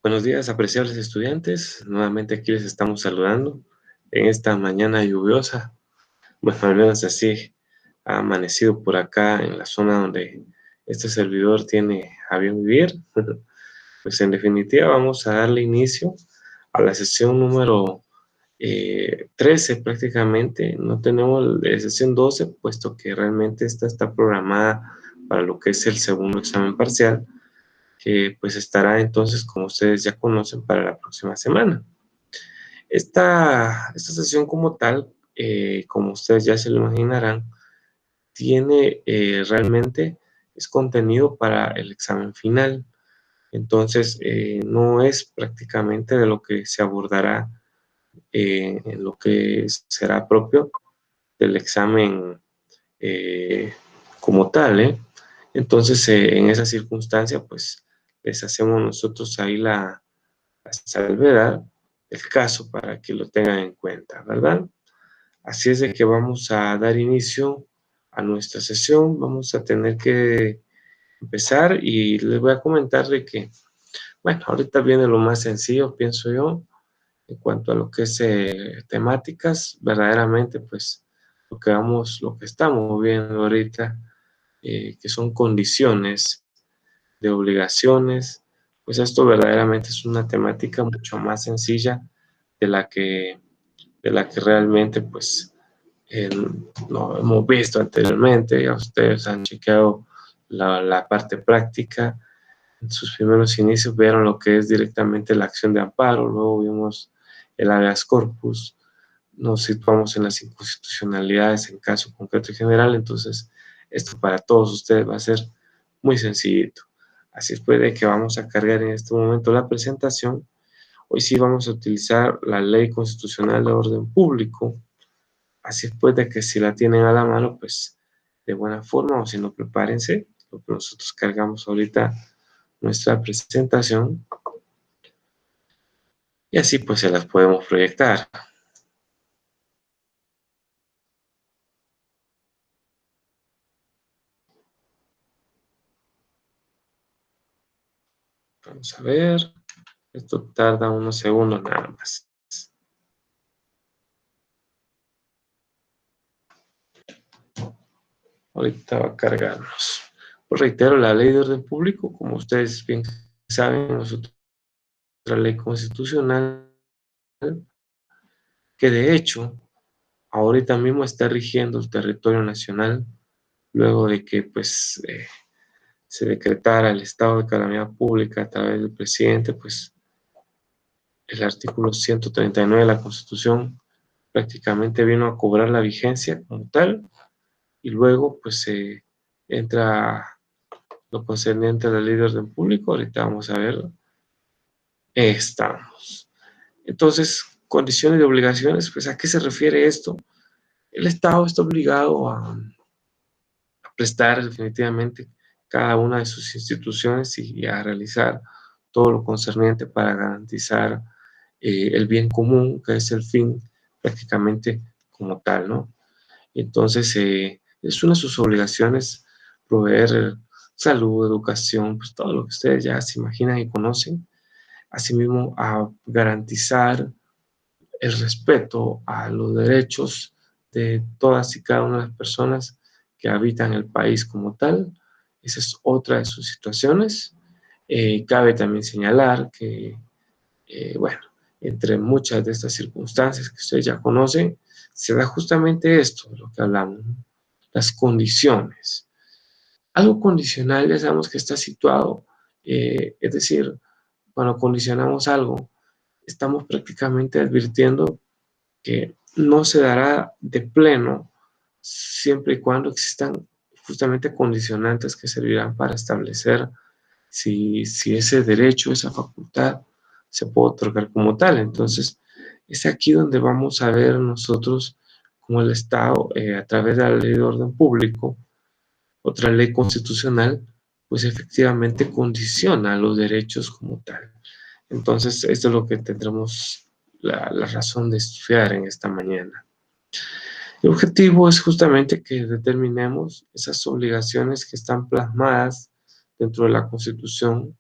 Buenos días, apreciables estudiantes. Nuevamente aquí les estamos saludando en esta mañana lluviosa. Bueno, al menos así ha amanecido por acá en la zona donde este servidor tiene a bien vivir. Pues en definitiva vamos a darle inicio a la sesión número 13 prácticamente. No tenemos la sesión 12, puesto que realmente esta está programada para lo que es el segundo examen parcial, que pues estará entonces, como ustedes ya conocen, para la próxima semana. Esta sesión como tal, como ustedes ya se lo imaginarán, tiene realmente, es contenido para el examen final. Entonces, no es prácticamente de lo que se abordará en lo que será propio del examen como tal, ¿eh? Entonces, en esa circunstancia, pues les hacemos nosotros ahí la salvedad del caso para que lo tengan en cuenta, ¿verdad? Así es de que vamos a dar inicio a nuestra sesión. Vamos a tener que empezar y les voy a comentar de que, bueno, ahorita viene lo más sencillo, pienso yo, en cuanto a lo que es temáticas. Verdaderamente, pues lo que estamos viendo ahorita, que son condiciones de obligaciones, pues esto verdaderamente es una temática mucho más sencilla de la que, de la que realmente pues no hemos visto anteriormente. Ya ustedes han chequeado la parte práctica. En sus primeros inicios vieron lo que es directamente la acción de amparo, luego vimos el habeas corpus, nos situamos en las inconstitucionalidades en caso concreto y general. Entonces esto para todos ustedes va a ser muy sencillito. Así es pues de que vamos a cargar en este momento la presentación. Hoy sí vamos a utilizar la Ley Constitucional de Orden Público. Así es pues de que si la tienen a la mano, pues de buena forma, o si no, prepárense. Lo que nosotros cargamos ahorita, nuestra presentación, y así pues se las podemos proyectar. Vamos a ver. Esto tarda unos segundos nada más. Ahorita va a cargarnos. Pues reitero, la Ley de Orden Público, como ustedes bien saben, nosotros la ley constitucional que de hecho ahorita mismo está rigiendo el territorio nacional luego de que pues se decretara el estado de calamidad pública a través del presidente. Pues el artículo 139 de la Constitución prácticamente vino a cobrar la vigencia como tal, y luego pues se entra lo concerniente a la ley de orden público. Ahorita vamos a verlo. Estamos. Entonces, condiciones y obligaciones, pues ¿a qué se refiere esto? El Estado está obligado a prestar definitivamente cada una de sus instituciones y a realizar todo lo concerniente para garantizar el bien común, que es el fin prácticamente como tal, ¿no? Entonces, es una de sus obligaciones proveer salud, educación, pues todo lo que ustedes ya se imaginan y conocen. Asimismo, a garantizar el respeto a los derechos de todas y cada una de las personas que habitan el país como tal. Esa es otra de sus situaciones. Cabe también señalar que, bueno, entre muchas de estas circunstancias que ustedes ya conocen, se da justamente esto de lo que hablamos, ¿no? Las condiciones. Algo condicional ya sabemos que está situado, es decir, cuando condicionamos algo, estamos prácticamente advirtiendo que no se dará de pleno siempre y cuando existan justamente condicionantes que servirán para establecer si ese derecho, esa facultad se puede otorgar como tal. Entonces, es aquí donde vamos a ver nosotros como el Estado, a través de la ley de orden público, otra ley constitucional, pues efectivamente condiciona los derechos como tal. Entonces, esto es lo que tendremos la razón de estudiar en esta mañana. El objetivo es justamente que determinemos esas obligaciones que están plasmadas dentro de la Constitución,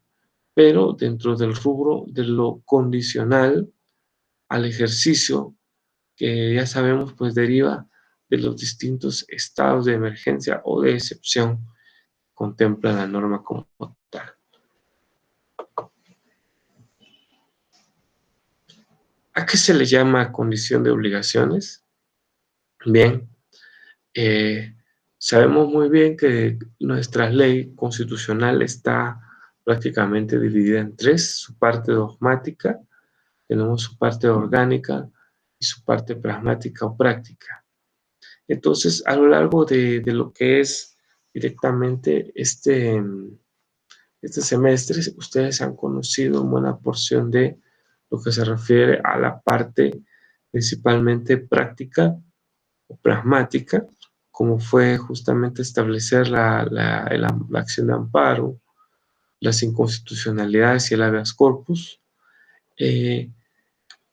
pero dentro del rubro de lo condicional al ejercicio, que ya sabemos pues deriva de los distintos estados de emergencia o de excepción, contempla la norma como tal. ¿A qué se le llama condición de obligaciones? Bien, sabemos muy bien que nuestra ley constitucional está prácticamente dividida en tres: su parte dogmática, tenemos su parte orgánica y su parte pragmática o práctica. Entonces, a lo largo de lo que es directamente este semestre, ustedes han conocido buena porción de lo que se refiere a la parte principalmente práctica o pragmática, como fue justamente establecer la acción de amparo, las inconstitucionalidades y el habeas corpus. Eh,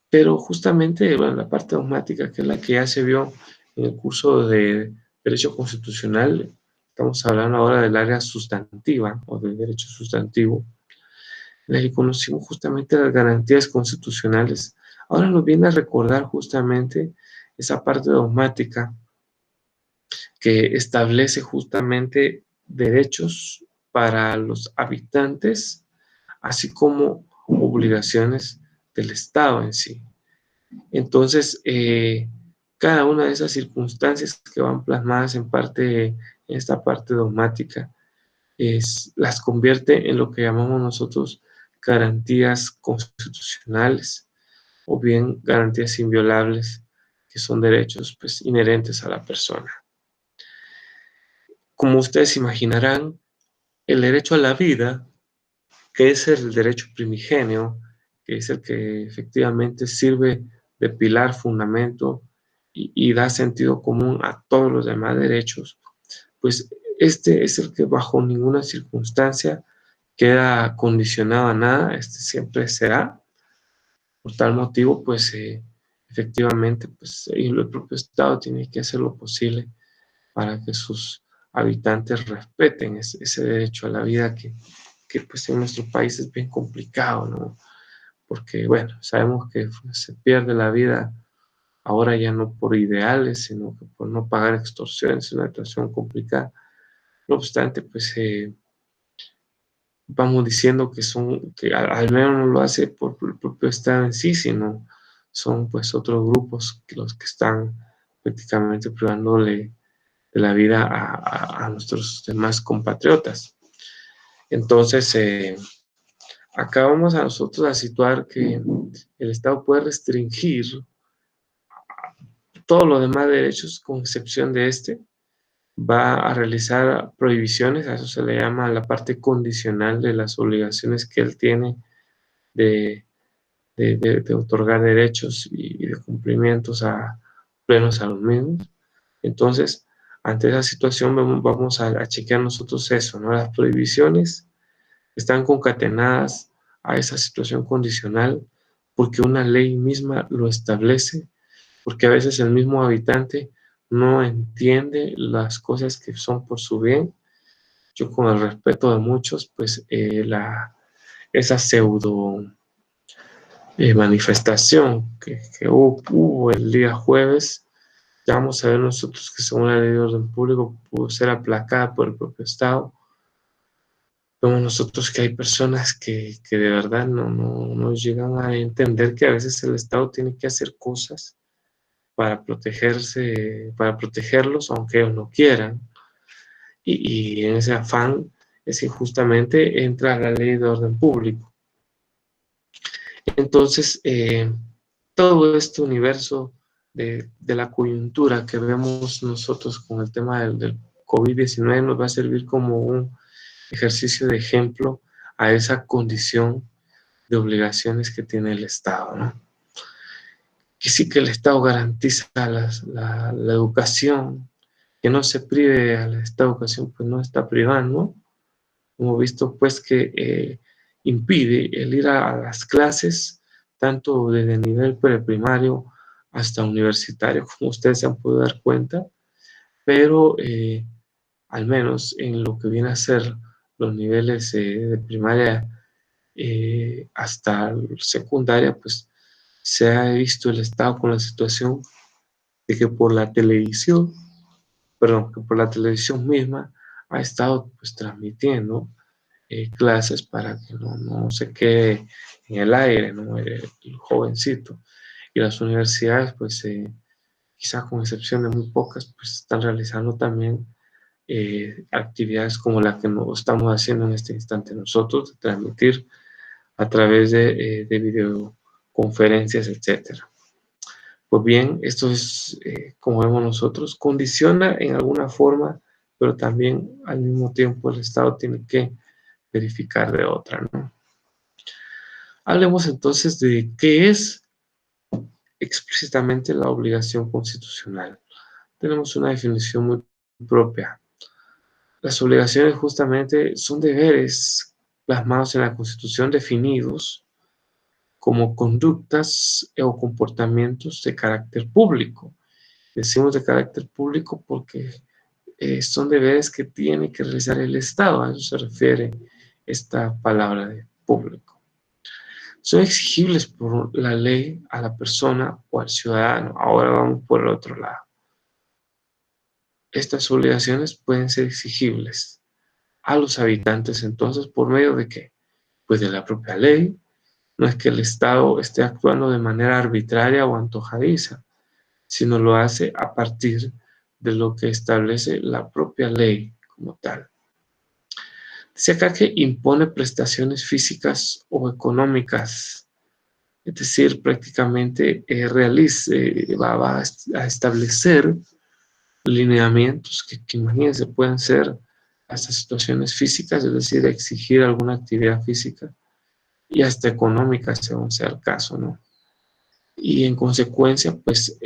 pero justamente, bueno, la parte dogmática, que es la que ya se vio en el curso de Derecho Constitucional, estamos hablando ahora del área sustantiva o del derecho sustantivo, en la que conocimos justamente las garantías constitucionales. Ahora nos viene a recordar justamente esa parte dogmática que establece justamente derechos para los habitantes, así como obligaciones del Estado en sí. Entonces, cada una de esas circunstancias que van plasmadas en esta parte dogmática, las convierte en lo que llamamos nosotros garantías constitucionales o bien garantías inviolables, que son derechos pues, inherentes a la persona. Como ustedes imaginarán, el derecho a la vida, que es el derecho primigenio, que es el que efectivamente sirve de pilar, fundamento y da sentido común a todos los demás derechos, pues este es el que bajo ninguna circunstancia queda condicionado a nada, este siempre será. Por tal motivo, pues efectivamente, pues el propio Estado tiene que hacer lo posible para que sus habitantes respeten ese derecho a la vida que pues en nuestro país es bien complicado, ¿no? Porque, bueno, sabemos que se pierde la vida ahora ya no por ideales, sino que por no pagar extorsiones, es una situación complicada. No obstante, pues vamos diciendo que al menos no lo hace por el propio Estado en sí, sino son pues otros grupos los que están prácticamente privándole de la vida a nuestros demás compatriotas. Entonces, acá vamos a nosotros a situar que el Estado puede restringir todos los demás derechos con excepción de este, va a realizar prohibiciones, a eso se le llama la parte condicional de las obligaciones que él tiene de, de otorgar derechos y de cumplimientos plenos a los mismos. Entonces, ante esa situación vamos a chequear nosotros eso, ¿no? Las prohibiciones están concatenadas a esa situación condicional porque una ley misma lo establece, porque a veces el mismo habitante no entiende las cosas que son por su bien. Yo con el respeto de muchos, pues esa pseudo manifestación que hubo el día jueves, ya vamos a ver nosotros que según la ley de orden público pudo ser aplacada por el propio Estado. Vemos nosotros que hay personas que de verdad no llegan a entender que a veces el Estado tiene que hacer cosas para protegerse, para protegerlos, aunque ellos no quieran. Y en ese afán es que justamente entra la ley de orden público. Entonces, todo este universo de la coyuntura que vemos nosotros con el tema del COVID-19 nos va a servir como un ejercicio de ejemplo a esa condición de obligaciones que tiene el Estado, ¿no? Que sí que el Estado garantiza la educación, que no se prive a esta educación, pues no está privando. Hemos visto pues que impide el ir a las clases, tanto desde el nivel preprimario hasta universitario, como ustedes se han podido dar cuenta, pero al menos en lo que viene a ser los niveles de primaria hasta secundaria, pues se ha visto el Estado con la situación de que por la televisión, perdón, que por la televisión misma ha estado pues transmitiendo clases para que no se quede en el aire, ¿no? El jovencito. Y las universidades, pues quizás con excepción de muy pocas, pues están realizando también actividades como la que nos estamos haciendo en este instante nosotros, de transmitir a través de videoconferencias, etcétera. Pues bien, esto es, como vemos nosotros, condiciona en alguna forma, pero también al mismo tiempo el Estado tiene que verificar de otra, ¿no? Hablemos entonces de qué es explícitamente la obligación constitucional. Tenemos una definición muy propia. Las obligaciones justamente son deberes plasmados en la Constitución definidos como conductas o comportamientos de carácter público. Decimos de carácter público porque son deberes que tiene que realizar el Estado. A eso se refiere esta palabra de público. Son exigibles por la ley a la persona o al ciudadano. Ahora vamos por el otro lado. Estas obligaciones pueden ser exigibles a los habitantes entonces por medio de ¿qué? Pues de la propia ley. No es que el Estado esté actuando de manera arbitraria o antojadiza, sino lo hace a partir de lo que establece la propia ley como tal. Dice acá que impone prestaciones físicas o económicas, es decir, prácticamente va a establecer lineamientos que imagínense pueden ser hasta situaciones físicas, es decir, exigir alguna actividad física y hasta económica, según sea el caso, ¿no? Y en consecuencia, pues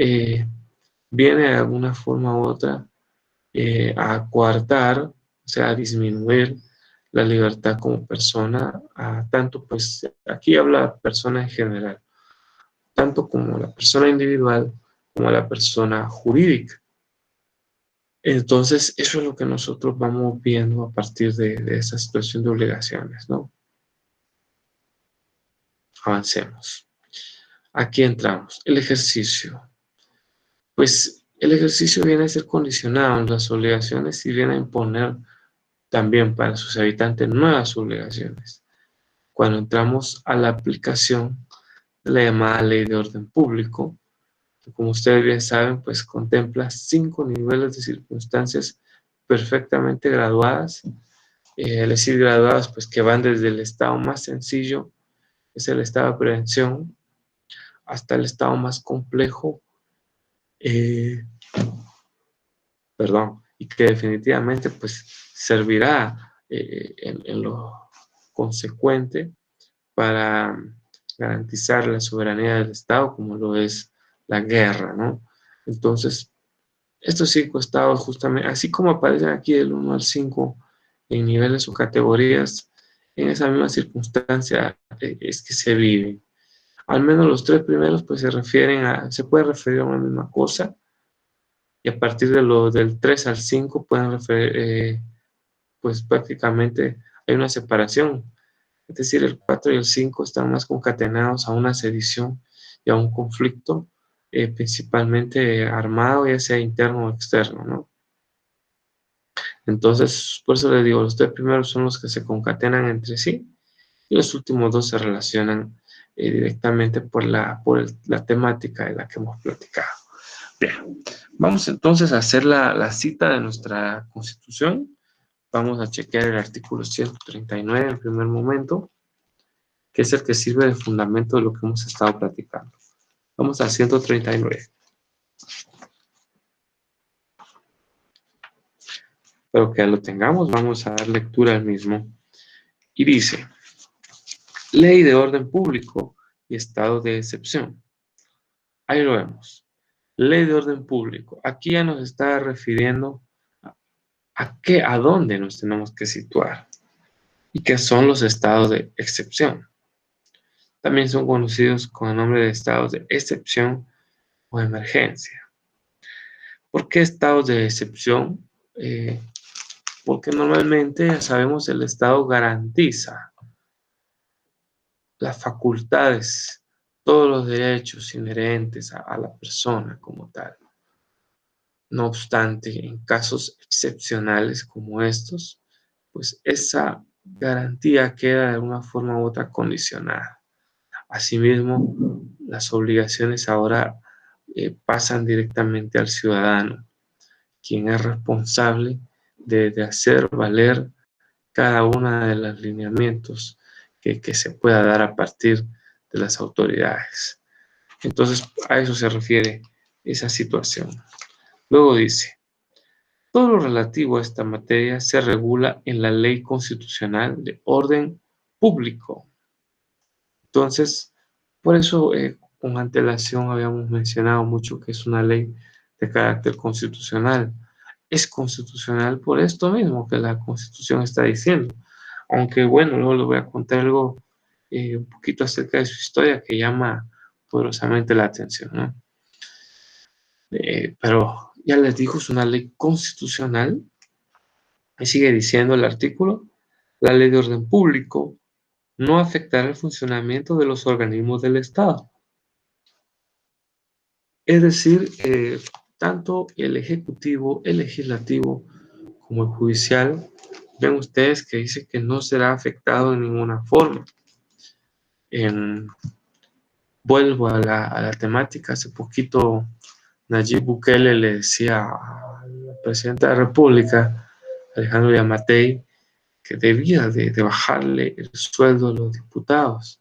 viene de alguna forma u otra a coartar, o sea, a disminuir la libertad como persona, tanto pues aquí habla persona en general, tanto como la persona individual como la persona jurídica. Entonces, eso es lo que nosotros vamos viendo a partir de esa situación de obligaciones, ¿no? Avancemos. Aquí entramos. El ejercicio. Pues el ejercicio viene a ser condicionado en las obligaciones y viene a imponer también para sus habitantes nuevas obligaciones. Cuando entramos a la aplicación de la llamada Ley de Orden Público, que como ustedes bien saben, pues contempla 5 niveles de circunstancias perfectamente graduadas, es decir, graduadas pues que van desde el estado más sencillo, que es el estado de prevención, hasta el estado más complejo, eh, y que definitivamente pues servirá en lo consecuente para garantizar la soberanía del Estado, como lo es la guerra, ¿no? Entonces, estos 5 estados justamente, así como aparecen aquí del 1 al 5 en niveles o categorías, en esa misma circunstancia es que se viven. Al menos los 3 primeros pues se puede referir a una misma cosa, y a partir del 3 al 5 pueden referir, pues prácticamente hay una separación. Es decir, el 4 y el 5 están más concatenados a una sedición y a un conflicto, principalmente armado, ya sea interno o externo, ¿no? Entonces, por eso les digo, los 3 primeros son los que se concatenan entre sí y los últimos 2 se relacionan directamente por la temática de la que hemos platicado. Bien, vamos entonces a hacer la cita de nuestra Constitución. Vamos a chequear el artículo 139 en primer momento, que es el que sirve de fundamento de lo que hemos estado platicando. Vamos al 139. Pero que ya lo tengamos, vamos a dar lectura al mismo. Y dice, Ley de Orden Público y Estado de Excepción. Ahí lo vemos. Ley de Orden Público. Aquí ya nos está refiriendo a dónde nos tenemos que situar y qué son los estados de excepción. También son conocidos con el nombre de estados de excepción o emergencia. ¿Por qué estados de excepción? Porque normalmente, ya sabemos, el Estado garantiza las facultades, todos los derechos inherentes a la persona como tal. No obstante, en casos excepcionales como estos, pues esa garantía queda de una forma u otra condicionada. Asimismo, las obligaciones ahora pasan directamente al ciudadano, quien es responsable de hacer valer cada uno de los lineamientos que se pueda dar a partir de las autoridades. Entonces, a eso se refiere esa situación. Luego dice, todo lo relativo a esta materia se regula en la Ley Constitucional de Orden Público. Entonces, por eso con antelación habíamos mencionado mucho que es una ley de carácter constitucional. Es constitucional por esto mismo que la Constitución está diciendo. Aunque bueno, luego les voy a contar algo un poquito acerca de su historia que llama poderosamente la atención, ¿no? Pero ya les digo, es una ley constitucional. Y sigue diciendo el artículo, la ley de orden público no afectará el funcionamiento de los organismos del Estado. Es decir, tanto el ejecutivo, el legislativo como el judicial, ven ustedes que dice que no será afectado de ninguna forma. Vuelvo a la temática. Hace poquito Nayib Bukele le decía al presidente de la República, Alejandro Yamatei, que debía de bajarle el sueldo a los diputados.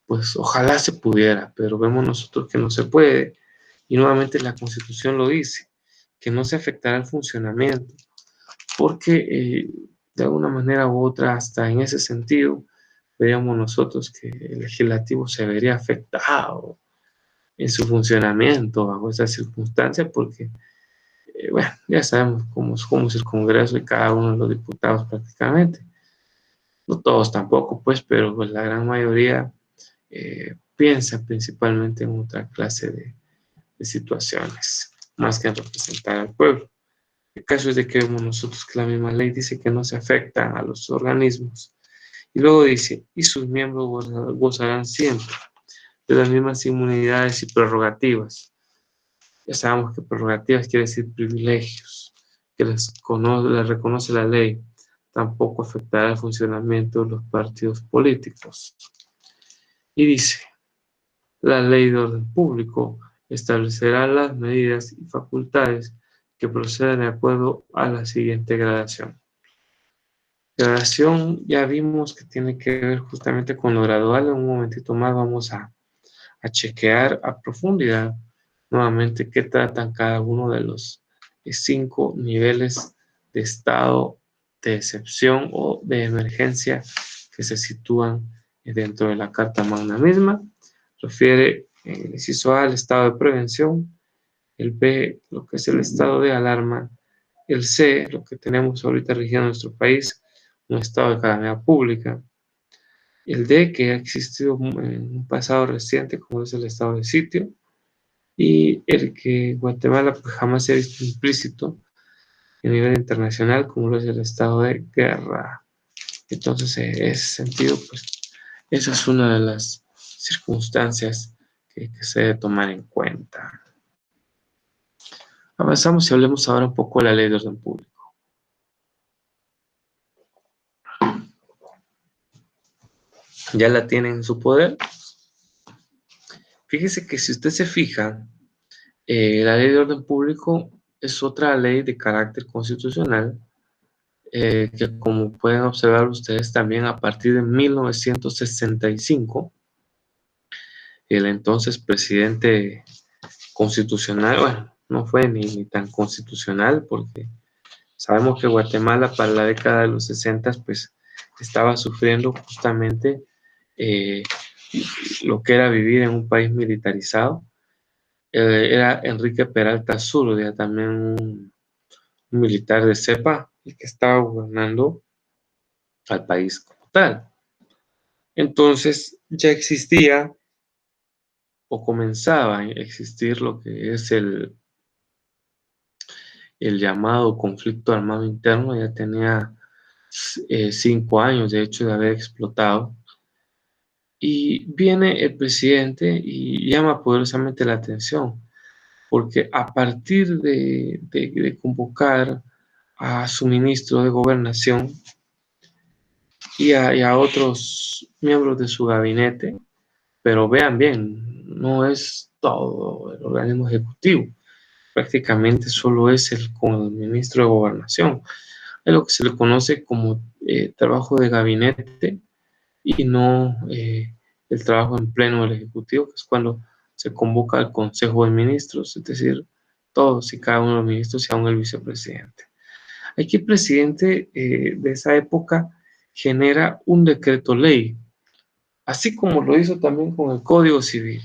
Pues ojalá se pudiera, pero vemos nosotros que no se puede. Y nuevamente la Constitución lo dice, que no se afectará el funcionamiento, porque de alguna manera u otra, hasta en ese sentido, veríamos nosotros que el legislativo se vería afectado en su funcionamiento bajo esas circunstancias, porque, bueno, ya sabemos cómo es el Congreso y cada uno de los diputados prácticamente. No todos tampoco, pues, pero pues, la gran mayoría piensa principalmente en otra clase de situaciones, más que en representar al pueblo. El caso es de que vemos nosotros que la misma ley dice que no se afecta a los organismos. Y luego dice, y sus miembros gozarán siempre de las mismas inmunidades y prerrogativas. Ya sabemos que prerrogativas quiere decir privilegios, que les reconoce la ley. Tampoco afectará el funcionamiento de los partidos políticos. Y dice, la ley de orden público establecerá las medidas y facultades que procedan de acuerdo a la siguiente gradación. Gradación ya vimos que tiene que ver justamente con lo gradual. En un momentito más vamos a chequear a profundidad nuevamente qué tratan cada uno de los 5 niveles de estado de excepción o de emergencia que se sitúan dentro de la Carta Magna misma. Refiere el inciso A al estado de prevención, el B lo que es el estado de alarma, el C lo que tenemos ahorita rigiendo nuestro país, un estado de calamidad pública, el D que ha existido en un pasado reciente como es el estado de sitio, y el que Guatemala pues, jamás se ha visto implícito a nivel internacional como lo es el estado de guerra. Entonces, en ese sentido, pues esa es una de las circunstancias que se debe tomar en cuenta. Avanzamos y hablemos ahora un poco de la ley de orden público. ¿Ya la tienen en su poder? Fíjese que si usted se fija, la ley de orden público es otra ley de carácter constitucional que como pueden observar ustedes también a partir de 1965, el entonces presidente constitucional, bueno, no fue ni tan constitucional porque sabemos que Guatemala para la década de los 60 pues estaba sufriendo justamente eh, lo que era vivir en un país militarizado. Era Enrique Peralta Zurdo, también un militar de cepa, el que estaba gobernando al país como tal. Entonces ya existía o comenzaba a existir lo que es el llamado conflicto armado interno. Ya tenía 5 años de hecho de haber explotado, Y viene el presidente y llama poderosamente la atención, porque a partir de convocar a su ministro de Gobernación y a otros miembros de su gabinete, pero vean bien, no es todo el organismo ejecutivo, prácticamente solo es con el ministro de Gobernación. Es lo que se le conoce como trabajo de gabinete y no el trabajo en pleno del Ejecutivo, que es cuando se convoca al Consejo de Ministros, es decir, todos y cada uno de los ministros y aún el vicepresidente. Aquí el presidente de esa época genera un decreto ley, así como lo hizo también con el Código Civil.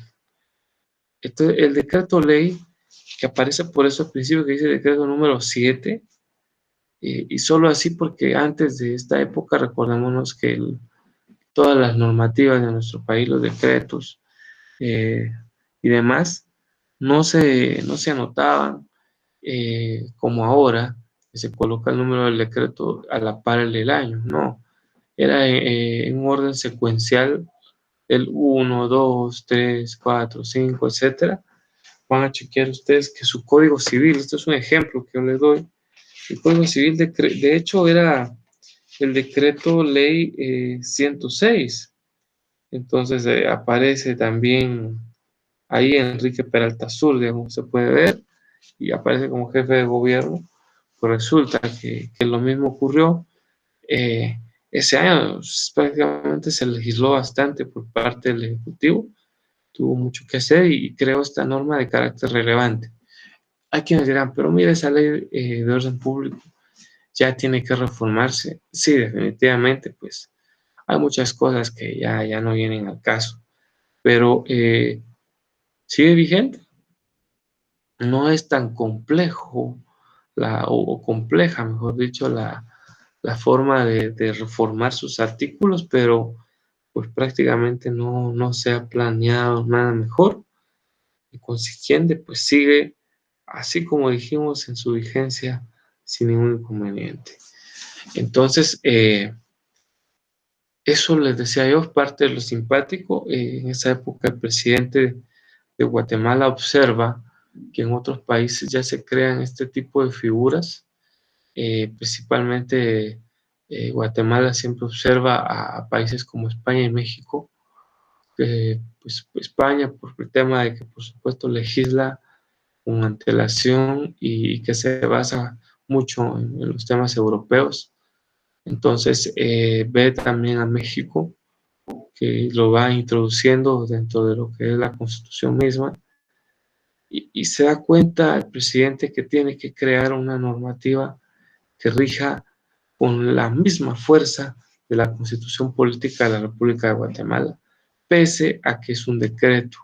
Entonces, el decreto ley, que aparece por eso al principio que dice decreto número 7, y solo así porque antes de esta época recordémonos que todas las normativas de nuestro país, los decretos eh, y demás, no se anotaban como ahora, que se coloca el número del decreto a la par del año, no, era en un orden secuencial, el 1, 2, 3, 4, 5, etcétera. Van a chequear ustedes que su código civil, esto es un ejemplo que yo les doy, el código civil de hecho era el decreto ley 106. Entonces aparece también ahí Enrique Peralta Sur, digamos, se puede ver, y aparece como jefe de gobierno. Pues resulta que lo mismo ocurrió. eh, Ese año prácticamente se legisló bastante por parte del Ejecutivo, tuvo mucho que hacer y creó esta norma de carácter relevante. Hay quienes dirán, pero mira, esa ley de orden público ya tiene que reformarse. Sí, definitivamente, pues hay muchas cosas que ya no vienen al caso, pero sigue vigente. No es tan complejo o compleja, mejor dicho, la forma de reformar sus artículos, pero pues prácticamente no se ha planeado nada mejor y consiguiente pues sigue así como dijimos en su vigencia sin ningún inconveniente. Entonces, eso les decía yo, parte de lo simpático. En esa época el presidente de Guatemala observa que en otros países ya se crean este tipo de figuras, principalmente Guatemala siempre observa a países como España y México, pues España por el tema de que por supuesto legisla con antelación y que se basa mucho en los temas europeos. Entonces ve también a México que lo va introduciendo dentro de lo que es la Constitución misma y se da cuenta el presidente que tiene que crear una normativa que rija con la misma fuerza de la Constitución Política de la República de Guatemala, pese a que es un decreto,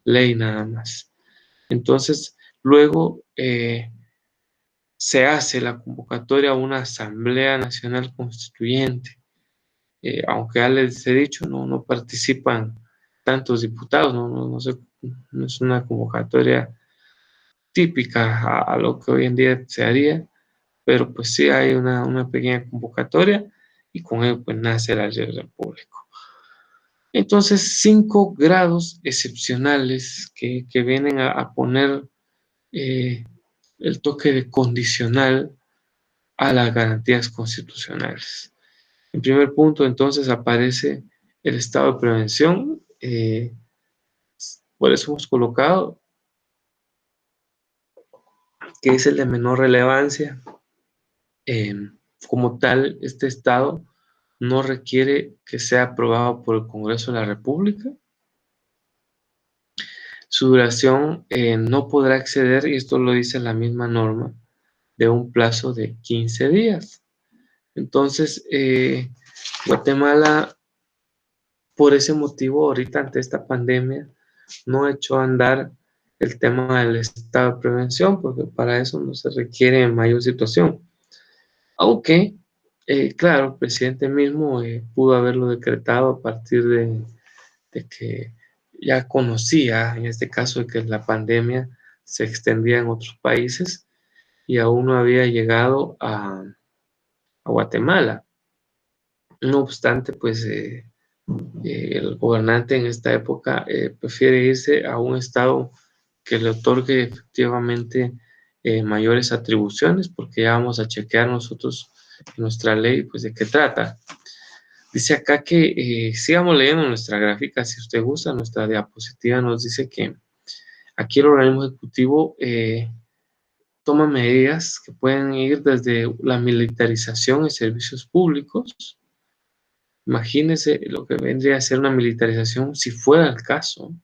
ley nada más. Entonces, luego se hace la convocatoria a una Asamblea Nacional Constituyente. Aunque ya les he dicho, no participan tantos diputados, no es una convocatoria típica a lo que hoy en día se haría, pero pues sí hay una pequeña convocatoria y con ello pues nace la ley del público. Entonces, 5 grados excepcionales que vienen a poner eh, el toque de condicional a las garantías constitucionales. En primer punto, entonces, aparece el estado de prevención, por eso hemos colocado que es el de menor relevancia. Eh, Como tal, este estado no requiere que sea aprobado por el Congreso de la República. Su duración no podrá exceder, y esto lo dice la misma norma, de un plazo de 15 días. Entonces, Guatemala, por ese motivo, ahorita ante esta pandemia, no echó a andar el tema del estado de prevención, porque para eso no se requiere mayor situación. Aunque, claro, el presidente mismo pudo haberlo decretado a partir de que ya conocía, en este caso, de que la pandemia se extendía en otros países y aún no había llegado a Guatemala. No obstante, pues El gobernante en esta época prefiere irse a un estado que le otorgue efectivamente mayores atribuciones, porque ya vamos a chequear nosotros en nuestra ley, pues de qué trata. Dice acá que sigamos leyendo nuestra gráfica, si usted gusta, nuestra diapositiva nos dice que aquí el organismo ejecutivo toma medidas que pueden ir desde la militarización de servicios públicos. Imagínese lo que vendría a ser una militarización si fuera el caso.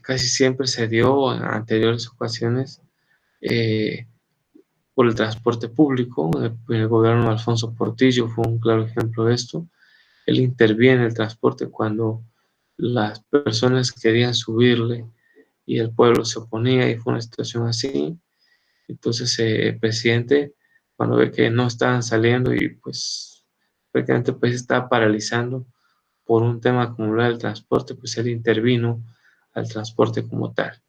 Casi siempre se dio en anteriores ocasiones eh, por el transporte público. El gobierno de Alfonso Portillo fue un claro ejemplo de esto. Él interviene en el transporte cuando las personas querían subirle y el pueblo se oponía y fue una situación así. Entonces el presidente, cuando ve que no estaban saliendo y pues prácticamente el país estaba paralizando por un tema como el del transporte, pues él intervino al transporte como tal.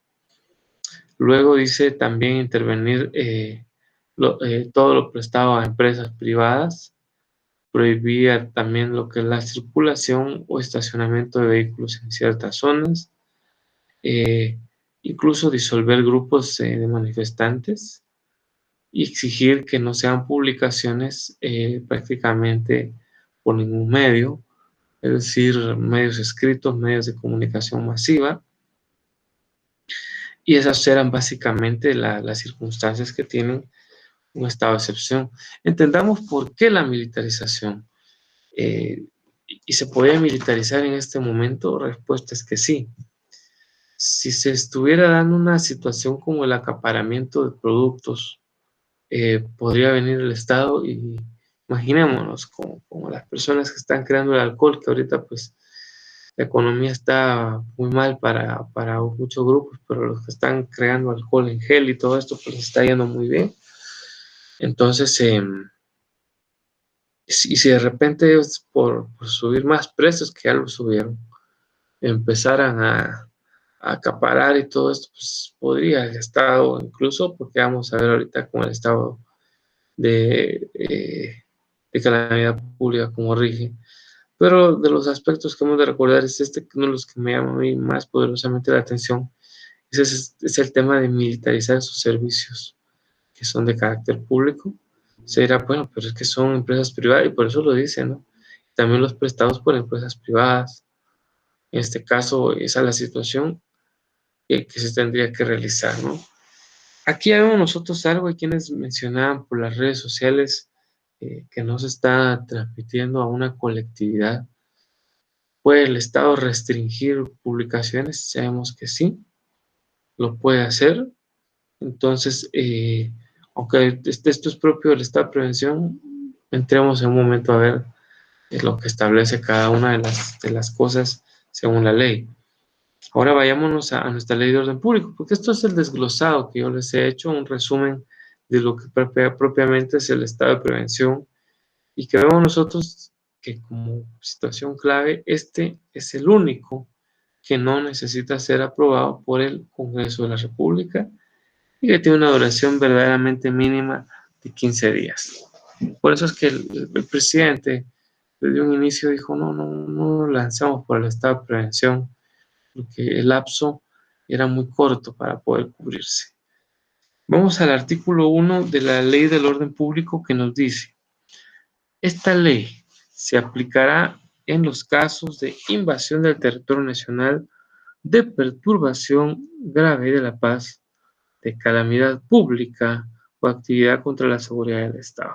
Luego dice también intervenir todo lo prestado a empresas privadas, prohibía también lo que es la circulación o estacionamiento de vehículos en ciertas zonas, eh, incluso disolver grupos de manifestantes y exigir que no sean publicaciones prácticamente por ningún medio, es decir, medios escritos, medios de comunicación masiva. Y esas eran básicamente las circunstancias que tienen un estado de excepción. Entendamos por qué la militarización. ¿Y se puede militarizar en este momento? La respuesta es que sí. Si se estuviera dando una situación como el acaparamiento de productos, podría venir el Estado y imaginémonos como las personas que están creando el alcohol, que ahorita pues la economía está muy mal para muchos grupos, pero los que están creando alcohol en gel y todo esto pues está yendo muy bien. Entonces, si de repente ellos por subir más precios, que ya lo subieron, empezaran a acaparar y todo esto, pues podría el Estado, incluso porque vamos a ver ahorita con el estado de calamidad pública como rige. Pero de los aspectos que hemos de recordar es este, uno de los que me llama a mí más poderosamente la atención, es el tema de militarizar sus servicios, que son de carácter público. Se dirá, bueno, pero es que son empresas privadas y por eso lo dicen, ¿no? También los prestados por empresas privadas. En este caso, esa es la situación que se tendría que realizar, ¿no? Aquí vemos nosotros algo, hay quienes mencionaban por las redes sociales que no se está transmitiendo a una colectividad. ¿Puede el Estado restringir publicaciones? Sabemos que sí, lo puede hacer. Entonces, aunque esto es propio del Estado de prevención, entremos en un momento a ver lo que establece cada una de las cosas según la ley. Ahora vayámonos a nuestra ley de orden público, porque esto es el desglosado que yo les he hecho, un resumen de lo que propiamente es el estado de prevención y que vemos nosotros que como situación clave, este es el único que no necesita ser aprobado por el Congreso de la República y que tiene una duración verdaderamente mínima de 15 días. Por eso es que el presidente desde un inicio dijo, no lanzamos por el estado de prevención, porque el lapso era muy corto para poder cubrirse. Vamos al artículo 1 de la Ley del Orden Público que nos dice, esta ley se aplicará en los casos de invasión del territorio nacional, de perturbación grave de la paz, de calamidad pública o actividad contra la seguridad del Estado.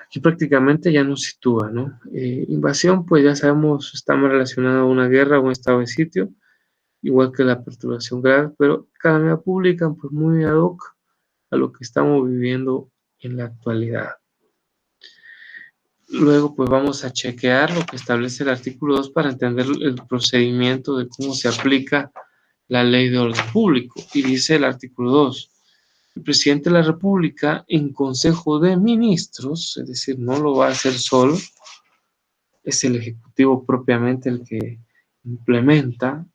Aquí prácticamente ya nos sitúa, ¿no? Invasión, pues ya sabemos, está más relacionada a una guerra o un estado de sitio, igual que la perturbación grave, pero calamidad pública, pues muy ad hoc a lo que estamos viviendo en la actualidad. Luego, pues vamos a chequear lo que establece el artículo 2 para entender el procedimiento de cómo se aplica la ley de orden público. Y dice el artículo 2, el presidente de la República en Consejo de Ministros, es decir, no lo va a hacer solo, es el Ejecutivo propiamente el que implementa,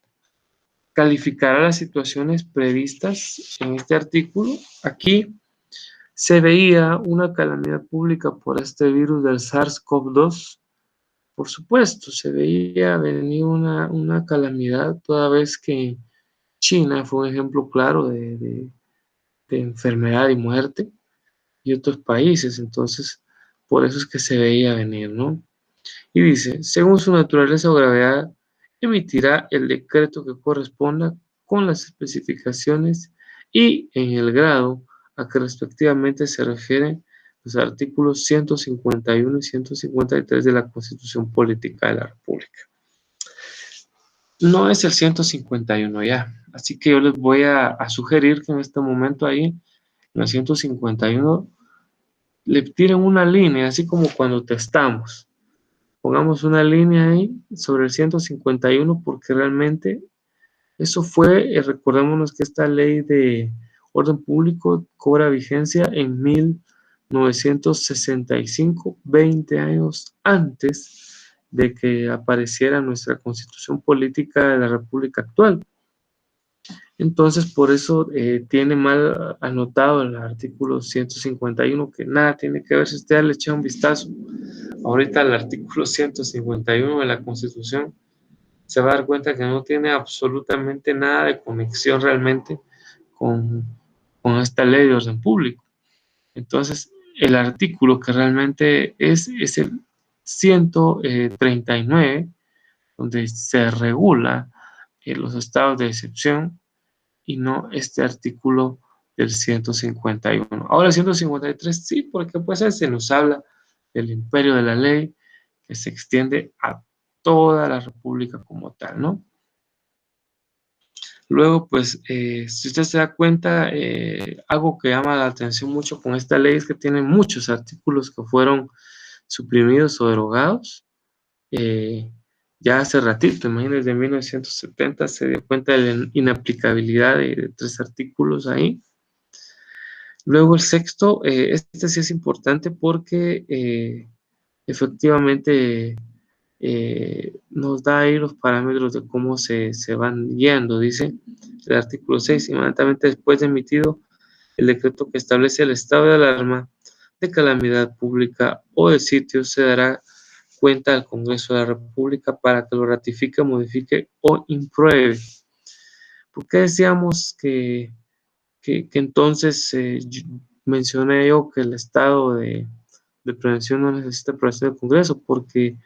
calificará las situaciones previstas en este artículo. Aquí se veía una calamidad pública por este virus del SARS-CoV-2 Por supuesto, se veía venir una calamidad toda vez que China fue un ejemplo claro de enfermedad y muerte y otros países. Entonces, por eso es que se veía venir, ¿no? Y dice, según su naturaleza o gravedad, emitirá el decreto que corresponda con las especificaciones y en el grado a que respectivamente se refieren los artículos 151 y 153 de la Constitución Política de la República. No es el 151 ya, así que yo les voy a sugerir que en este momento ahí, en el 151, le tiren una línea, así como cuando testamos. Pongamos una línea ahí sobre el 151 porque realmente eso fue, recordémonos que esta ley de orden público cobra vigencia en 1965, 20 años antes de que apareciera nuestra constitución política de la República actual. Entonces, por eso tiene mal anotado el artículo 151, que nada tiene que ver. Si usted le echa un vistazo ahorita al artículo 151 de la Constitución, se va a dar cuenta que no tiene absolutamente nada de conexión realmente con, con esta ley de orden público. Entonces, el artículo que realmente es el 139, donde se regula los estados de excepción y no este artículo del 151. Ahora el 153 sí, porque pues se nos habla del imperio de la ley que se extiende a toda la república como tal, ¿no? Luego, pues, si usted se da cuenta, algo que llama la atención mucho con esta ley es que tiene muchos artículos que fueron suprimidos o derogados. eh, ya hace ratito, imagínense, en 1970 se dio cuenta de la inaplicabilidad de 3 artículos ahí. Luego el sexto, este sí es importante porque efectivamente nos da ahí los parámetros de cómo se van guiando. Dice el artículo 6, inmediatamente después de emitido el decreto que establece el estado de alarma, de calamidad pública o de sitio, se dará cuenta al Congreso de la República para que lo ratifique, modifique o impruebe. ¿Por qué decíamos que entonces mencioné yo que el estado de prevención no necesita aprobación del Congreso? Porque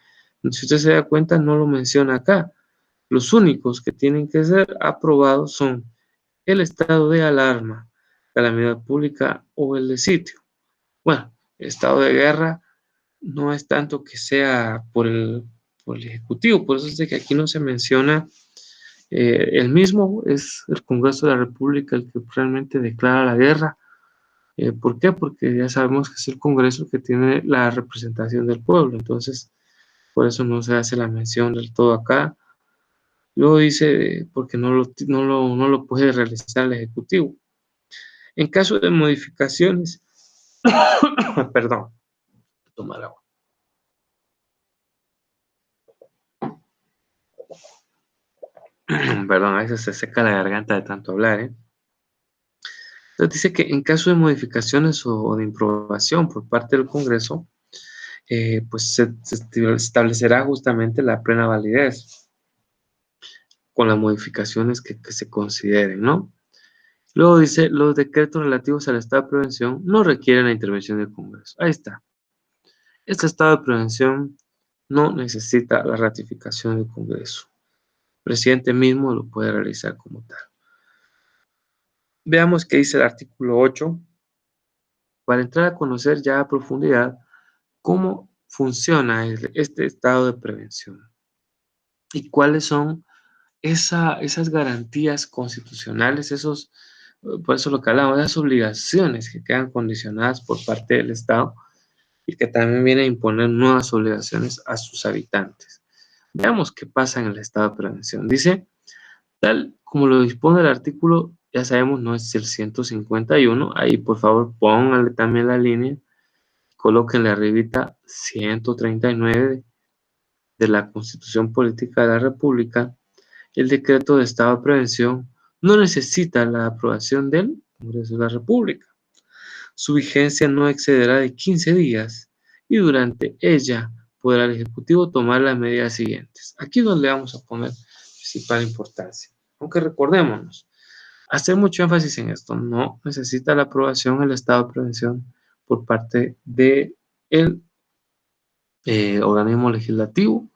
si usted se da cuenta, no lo menciona acá. Los únicos que tienen que ser aprobados son el estado de alarma, calamidad pública o el de sitio. Bueno, el estado de guerra no es tanto que sea por el Ejecutivo, por eso es de que aquí no se menciona el mismo, es el Congreso de la República el que realmente declara la guerra. ¿Por qué? Porque ya sabemos que es el Congreso que tiene la representación del pueblo, entonces por eso no se hace la mención del todo acá. Luego dice, porque no lo puede realizar el Ejecutivo. En caso de modificaciones, perdón, tomar agua. Perdón, a veces se seca la garganta de tanto hablar, ¿eh? Entonces dice que en caso de modificaciones o de improbación por parte del Congreso, pues se establecerá justamente la plena validez con las modificaciones que se consideren, ¿no? Luego dice, los decretos relativos al estado de prevención no requieren la intervención del Congreso. Ahí está. Este estado de prevención no necesita la ratificación del Congreso. El presidente mismo lo puede realizar como tal. Veamos qué dice el artículo 8, para entrar a conocer ya a profundidad cómo funciona este estado de prevención y cuáles son esas garantías constitucionales, por eso lo que hablamos, esas obligaciones que quedan condicionadas por parte del Estado y que también viene a imponer nuevas obligaciones a sus habitantes. Veamos qué pasa en el estado de prevención. Dice, tal como lo dispone el artículo, ya sabemos, no es el 151, ahí por favor pónganle también la línea, colóquenle arribita 139 de la Constitución Política de la República. El decreto de estado de prevención no necesita la aprobación del Congreso de la República. Su vigencia no excederá de 15 días y durante ella podrá el Ejecutivo tomar las medidas siguientes. Aquí es donde vamos a poner principal importancia. Aunque recordémonos, hacer mucho énfasis en esto, no necesita la aprobación del estado de prevención por parte del organismo legislativo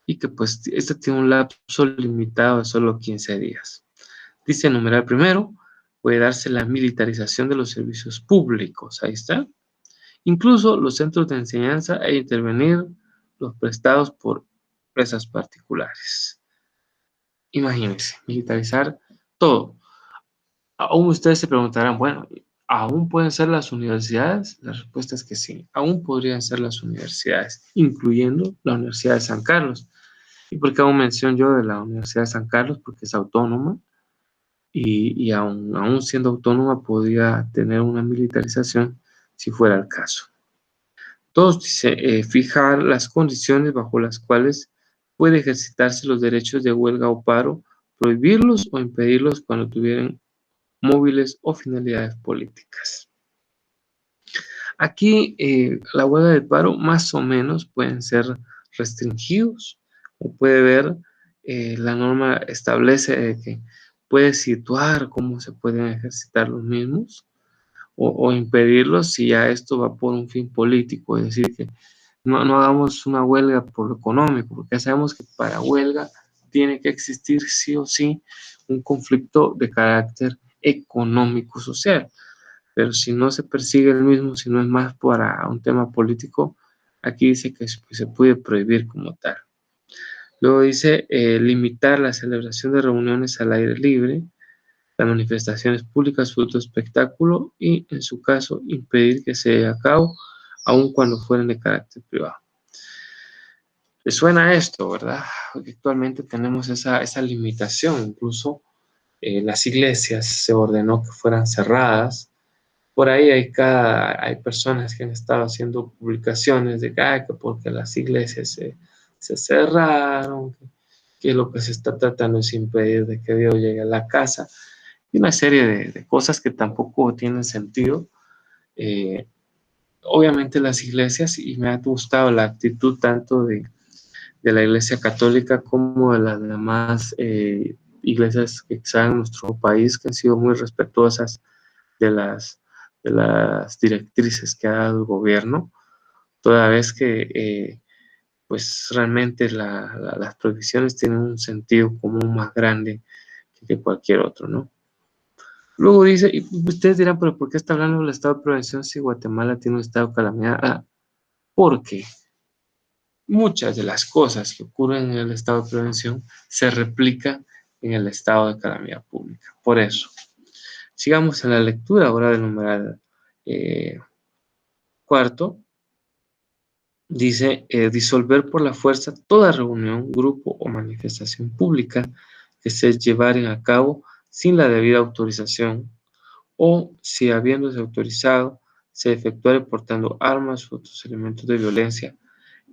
y que pues este tiene un lapso limitado de solo 15 días. Dice numeral primero, puede darse la militarización de los servicios públicos, ahí está. Incluso los centros de enseñanza e intervenir los prestados por empresas particulares. Imagínense, militarizar todo. Aún ustedes se preguntarán, bueno, ¿aún pueden ser las universidades? La respuesta es que sí, aún podrían ser las universidades, incluyendo la Universidad de San Carlos. ¿Y por qué hago mención yo de la Universidad de San Carlos? Porque es autónoma y aún siendo autónoma podría tener una militarización si fuera el caso. Dos, dice, fijar las condiciones bajo las cuales puede ejercitarse los derechos de huelga o paro, prohibirlos o impedirlos cuando tuvieran móviles o finalidades políticas. Aquí la huelga de paro más o menos pueden ser restringidos o puede ver, la norma establece que puede situar cómo se pueden ejercitar los mismos o impedirlos si ya esto va por un fin político, es decir, que no hagamos una huelga por lo económico, porque ya sabemos que para huelga tiene que existir sí o sí un conflicto de carácter económico-social. Pero si no se persigue el mismo, si no es más para un tema político, aquí dice que se puede prohibir como tal. Luego dice limitar la celebración de reuniones al aire libre, las manifestaciones públicas, fruto de espectáculo y, en su caso, impedir que se lleve a cabo, aun cuando fueran de carácter privado. ¿Les suena esto, verdad? Porque actualmente tenemos esa limitación, incluso las iglesias se ordenó que fueran cerradas. Por ahí hay personas que han estado haciendo publicaciones de que porque las iglesias se cerraron, que lo que se está tratando es impedir de que Dios llegue a la casa, y una serie de cosas que tampoco tienen sentido. Eh, Obviamente las iglesias, y me ha gustado la actitud tanto de la Iglesia Católica como de las demás iglesias que están en nuestro país, que han sido muy respetuosas de las directrices que ha dado el gobierno, toda vez que pues realmente las prohibiciones tienen un sentido común más grande que cualquier otro, ¿no? Luego dice, y ustedes dirán, pero ¿por qué está hablando del estado de prevención si Guatemala tiene un estado de calamidad? Porque muchas de las cosas que ocurren en el estado de prevención se replican en el estado de calamidad pública. Por eso, sigamos en la lectura ahora del numeral cuarto. Dice, disolver por la fuerza toda reunión, grupo o manifestación pública que se llevaren a cabo sin la debida autorización o si habiéndose autorizado se efectuare portando armas u otros elementos de violencia.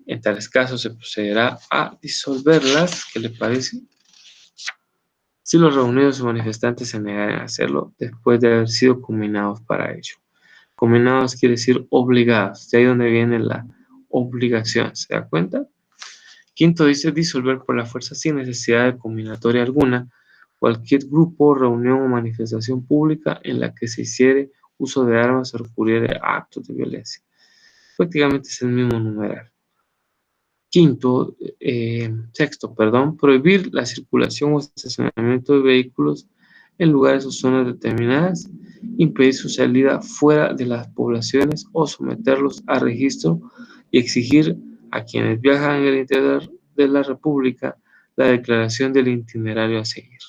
En tales casos se procederá a disolverlas, ¿qué le parece? Si los reunidos o manifestantes se negaren a hacerlo después de haber sido combinados para ello. Combinados quiere decir obligados, de ahí donde viene la obligación, ¿se da cuenta? Quinto dice disolver por la fuerza sin necesidad de combinatoria alguna cualquier grupo, reunión o manifestación pública en la que se hiciere uso de armas o recurriere a actos de violencia. Prácticamente es el mismo numeral. Sexto, prohibir la circulación o estacionamiento de vehículos en lugares o zonas determinadas, impedir su salida fuera de las poblaciones o someterlos a registro y exigir a quienes viajan en el interior de la República la declaración del itinerario a seguir.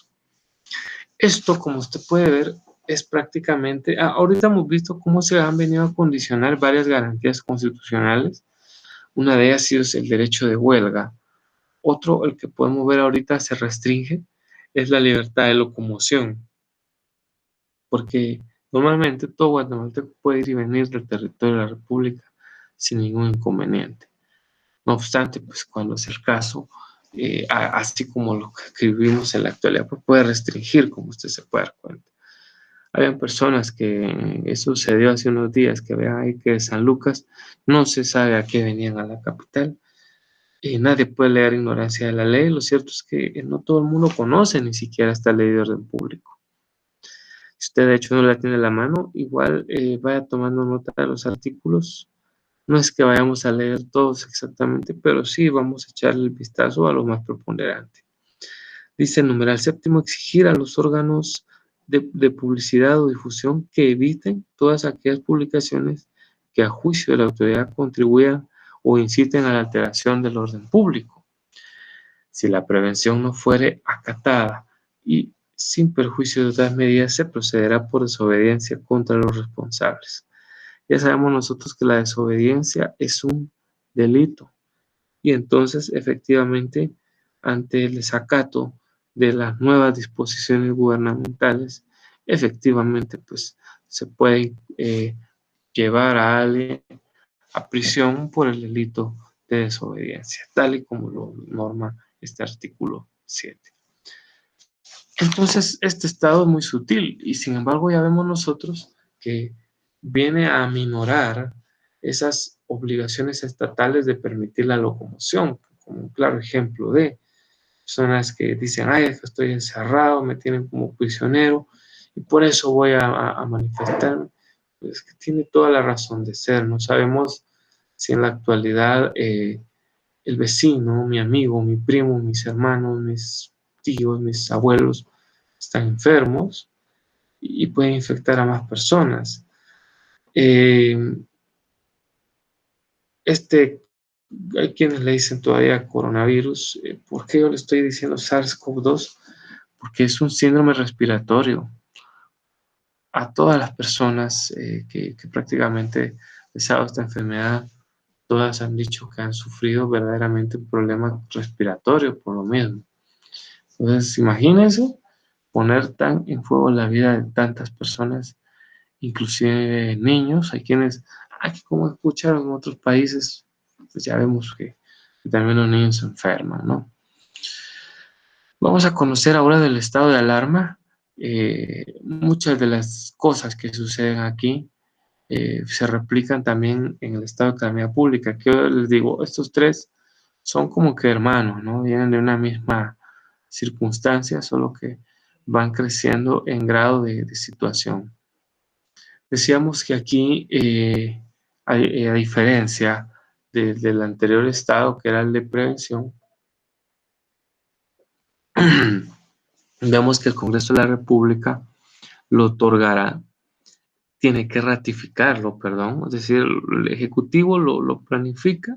Esto, como usted puede ver, es prácticamente, ahorita hemos visto cómo se han venido a condicionar varias garantías constitucionales. Una de ellas ha sido el derecho de huelga. Otro, el que podemos ver ahorita se restringe, es la libertad de locomoción, porque normalmente todo guatemalteco puede ir y venir del territorio de la República sin ningún inconveniente. No obstante, pues cuando es el caso, así como lo que escribimos en la actualidad, pues puede restringir, como usted se puede dar cuenta. Habían personas que, eso sucedió hace unos días, que vean ahí que de San Lucas no se sabe a qué venían a la capital, nadie puede leer ignorancia de la ley. Lo cierto es que no todo el mundo conoce ni siquiera esta ley de orden público. Si usted de hecho no la tiene a la mano, igual vaya tomando nota de los artículos. No es que vayamos a leer todos exactamente, pero sí vamos a echarle el vistazo a lo más preponderante. Dice el numeral séptimo, exigir a los órganos de publicidad o difusión que eviten todas aquellas publicaciones que a juicio de la autoridad contribuyan o inciten a la alteración del orden público. Si la prevención no fuere acatada y sin perjuicio de otras medidas, se procederá por desobediencia contra los responsables. Ya sabemos nosotros que la desobediencia es un delito y entonces efectivamente ante el desacato de las nuevas disposiciones gubernamentales, efectivamente pues se puede llevar a alguien a prisión por el delito de desobediencia, tal y como lo norma este artículo 7. Entonces, este estado es muy sutil y sin embargo ya vemos nosotros que viene a minorar esas obligaciones estatales de permitir la locomoción, como un claro ejemplo de personas que dicen, ay, es que estoy encerrado, me tienen como prisionero y por eso voy a manifestarme. Pues que tiene toda la razón de ser. No sabemos si en la actualidad el vecino, mi amigo, mi primo, mis hermanos, mis tíos, mis abuelos están enfermos y pueden infectar a más personas. Eh, Hay quienes le dicen todavía coronavirus. ¿Por qué yo le estoy diciendo SARS-CoV-2? Porque es un síndrome respiratorio. A todas las personas que prácticamente les ha dado esta enfermedad, todas han dicho que han sufrido verdaderamente un problema respiratorio por lo mismo. Entonces, imagínense poner tan en juego la vida de tantas personas, inclusive niños. Hay quienes, aquí como escucharon en otros países, pues ya vemos que también los niños se enferman, ¿no? Vamos a conocer ahora del estado de alarma. Muchas de las cosas que suceden aquí se replican también en el estado de calamidad pública. Que yo les digo, estos tres son como que hermanos, ¿no? Vienen de una misma circunstancia, solo que van creciendo en grado de situación. Decíamos que aquí, a diferencia del anterior estado, que era el de prevención, vemos que el Congreso de la República lo otorgará, tiene que ratificarlo, perdón, es decir, el Ejecutivo lo planifica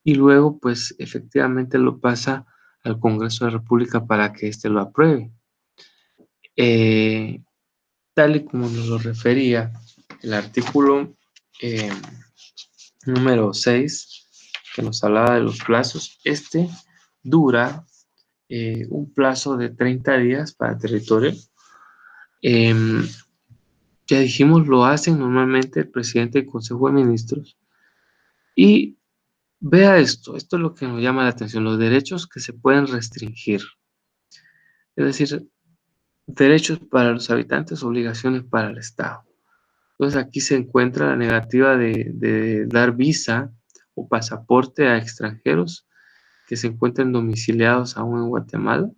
y luego, pues, efectivamente lo pasa al Congreso de la República para que éste lo apruebe. Eh, Tal y como nos lo refería el artículo número 6, que nos hablaba de los plazos, este dura un plazo de 30 días para el territorio. Ya dijimos, lo hacen normalmente el presidente del Consejo de Ministros. Y vea esto es lo que nos llama la atención, los derechos que se pueden restringir. Es decir, derechos para los habitantes, obligaciones para el Estado. Entonces aquí se encuentra la negativa de dar visa o pasaporte a extranjeros que se encuentren domiciliados aún en Guatemala,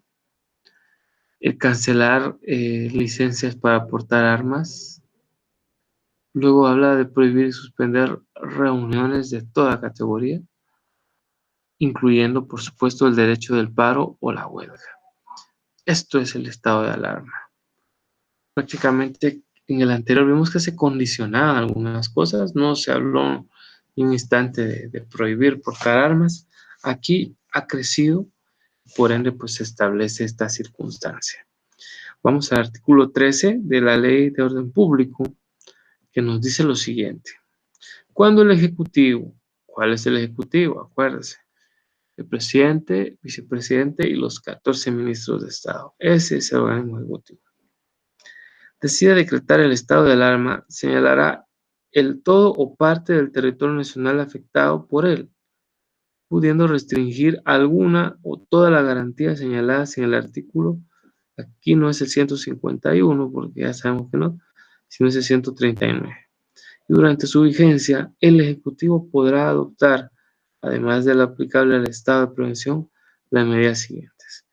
el cancelar licencias para portar armas. Luego habla de prohibir y suspender reuniones de toda categoría, incluyendo, por supuesto, el derecho del paro o la huelga. Esto es el estado de alarma. Prácticamente en el anterior vimos que se condicionaban algunas cosas, no se habló en un instante de prohibir portar armas. Aquí ha crecido, por ende, pues se establece esta circunstancia. Vamos al artículo 13 de la Ley de Orden Público, que nos dice lo siguiente. Cuando el Ejecutivo, ¿cuál es el Ejecutivo? Acuérdense, el presidente, vicepresidente y los 14 ministros de Estado. Ese es el organismo ejecutivo. Decide decretar el estado de alarma, señalará el todo o parte del territorio nacional afectado por él, pudiendo restringir alguna o toda la garantía señaladas en el artículo. Aquí no es el 151, porque ya sabemos que no, sino es el 139. Y durante su vigencia, el Ejecutivo podrá adoptar además de lo aplicable al estado de prevención, las medidas siguientes.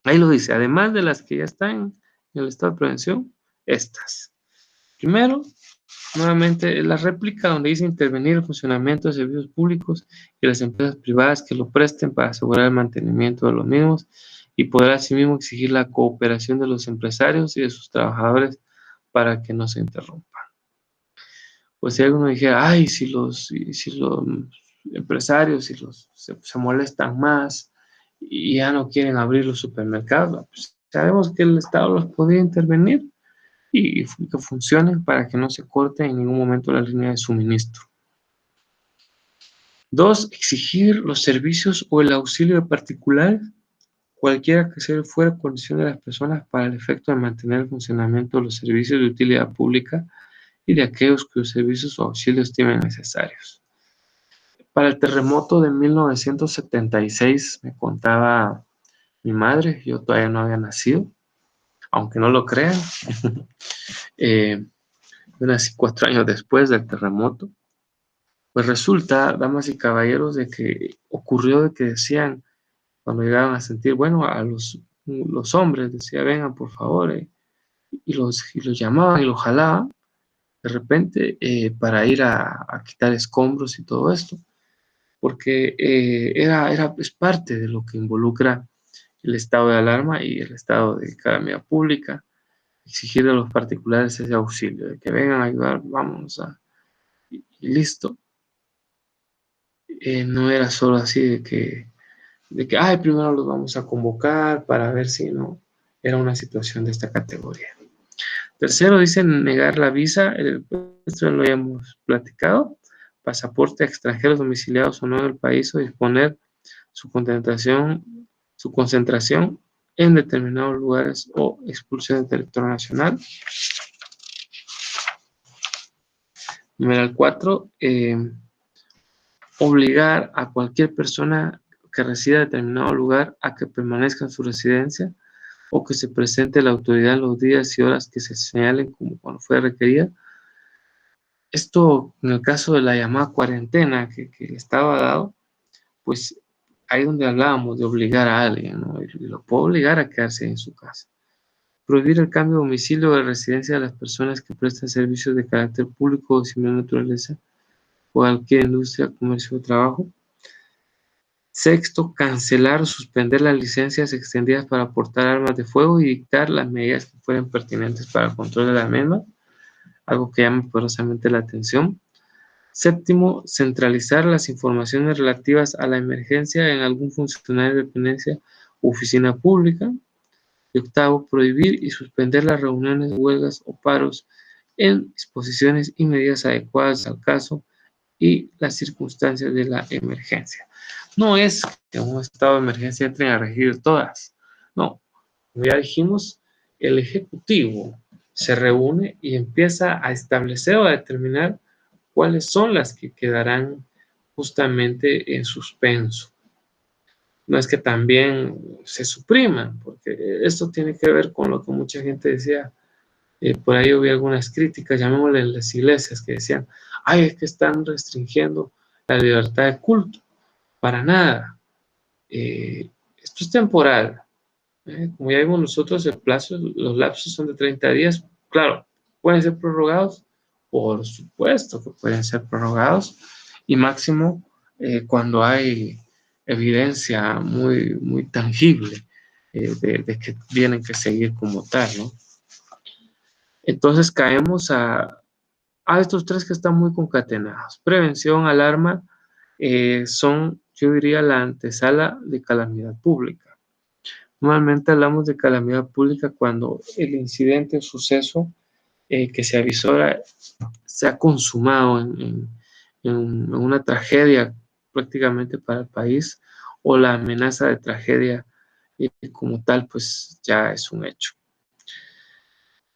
Ahí lo dice, además de las que ya están en el estado de prevención, estas. Primero, nuevamente, la réplica donde dice intervenir el funcionamiento de servicios públicos y las empresas privadas que lo presten para asegurar el mantenimiento de los mismos y poder asimismo exigir la cooperación de los empresarios y de sus trabajadores para que no se interrumpa. Pues si alguno dijera, ay, si los empresarios se molestan más y ya no quieren abrir los supermercados, pues sabemos que el Estado los podría intervenir y que funcionen para que no se corte en ningún momento la línea de suministro. 2, exigir los servicios o el auxilio de particulares, cualquiera que sea fuera condición de las personas para el efecto de mantener el funcionamiento de los servicios de utilidad pública y de aquellos cuyos servicios o auxilios estimen necesarios. Para el terremoto de 1976, me contaba mi madre, yo todavía no había nacido, aunque no lo crean, yo nací 4 años después del terremoto. Pues resulta, damas y caballeros, de que ocurrió de que decían, cuando llegaban a sentir, bueno, a los hombres, decía, vengan por favor, y los llamaban y los jalaban, de repente, para ir a quitar escombros y todo esto, porque es parte de lo que involucra el estado de alarma y el estado de calamidad pública, exigir a los particulares ese auxilio, de que vengan a ayudar, vámonos y listo. No era solo así de que, ay, primero los vamos a convocar para ver si no, era una situación de esta categoría. Tercero, dice negar la visa, esto lo hemos platicado, pasaporte a extranjeros domiciliados o no en el país o disponer su concentración en determinados lugares o expulsión del territorio nacional. Número 4, obligar a cualquier persona que resida en determinado lugar a que permanezca en su residencia o que se presente la autoridad en los días y horas que se señalen como cuando fue requerida. Esto, en el caso de la llamada cuarentena que el Estado ha dado, pues ahí donde hablábamos de obligar a alguien, ¿no? Y lo puedo obligar a quedarse en su casa. Prohibir el cambio de domicilio o de residencia de las personas que prestan servicios de carácter público o de similar naturaleza, cualquier industria, comercio o trabajo. Sexto, cancelar o suspender las licencias extendidas para portar armas de fuego y dictar las medidas que fueran pertinentes para el control de la misma, algo que llama poderosamente la atención. Séptimo, centralizar las informaciones relativas a la emergencia en algún funcionario de dependencia u oficina pública. Y octavo, prohibir y suspender las reuniones, huelgas o paros en disposiciones y medidas adecuadas al caso y las circunstancias de la emergencia. No es que en un estado de emergencia entren a regir todas. No, como ya dijimos, el Ejecutivo se reúne y empieza a establecer o a determinar cuáles son las que quedarán justamente en suspenso. No es que también se supriman, porque esto tiene que ver con lo que mucha gente decía. Por ahí hubo algunas críticas, llamémosle las iglesias, que decían, ay, es que están restringiendo la libertad de culto. Para nada. Esto es temporal. Como ya vimos nosotros, los lapsos son de 30 días. Claro, pueden ser prorrogados, por supuesto que pueden ser prorrogados, y máximo cuando hay evidencia muy, muy tangible de que tienen que seguir como tal, ¿no? Entonces caemos a estos tres que están muy concatenados. Prevención, alarma, son, yo diría, la antesala de calamidad pública. Normalmente hablamos de calamidad pública cuando el incidente o suceso que se avisora se ha consumado en una tragedia prácticamente para el país o la amenaza de tragedia como tal, pues ya es un hecho.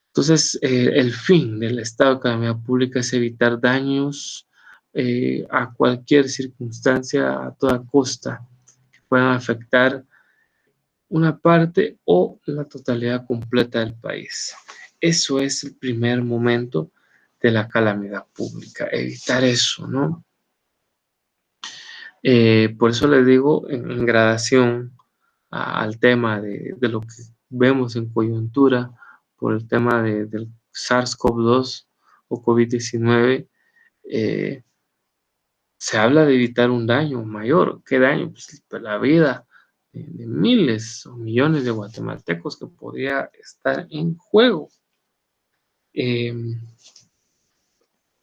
Entonces, el fin del estado de calamidad pública es evitar daños a cualquier circunstancia, a toda costa, que puedan afectar una parte o la totalidad completa del país. Eso es el primer momento de la calamidad pública, evitar eso, ¿no? Por eso les digo en gradación al tema de lo que vemos en coyuntura por el tema del SARS-CoV-2 o COVID-19. eh, Se habla de evitar un daño mayor. ¿Qué daño? Pues la vida de miles o millones de guatemaltecos que podría estar en juego. Eh,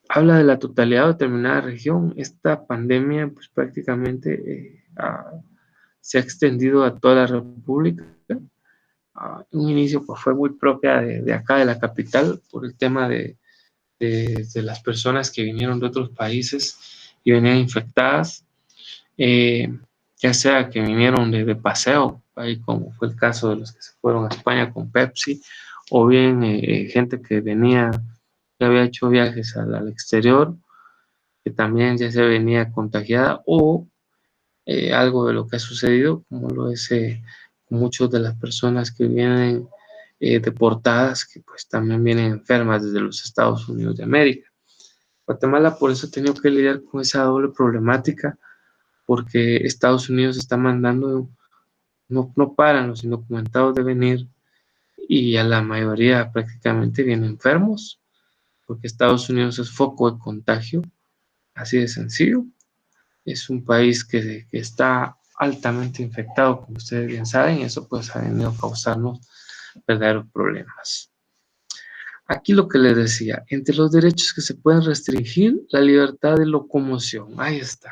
Habla de la totalidad de determinada región. Esta pandemia pues prácticamente se ha extendido a toda la República. Un inicio pues, fue muy propia de acá, de la capital, por el tema de las personas que vinieron de otros países y venían infectadas, ya sea que vinieron de paseo, ahí como fue el caso de los que se fueron a España con Pepsi, o bien gente que venía, que había hecho viajes al exterior, que también ya se venía contagiada, o algo de lo que ha sucedido, como lo es muchas de las personas que vienen deportadas, que pues también vienen enfermas desde los Estados Unidos de América. Guatemala por eso ha tenido que lidiar con esa doble problemática, porque Estados Unidos está mandando, no paran los indocumentados de venir y a la mayoría prácticamente vienen enfermos, porque Estados Unidos es foco de contagio, así de sencillo. Es un país que está altamente infectado, como ustedes bien saben, y eso pues ha venido a causarnos verdaderos problemas. Aquí lo que les decía, entre los derechos que se pueden restringir, la libertad de locomoción, ahí está.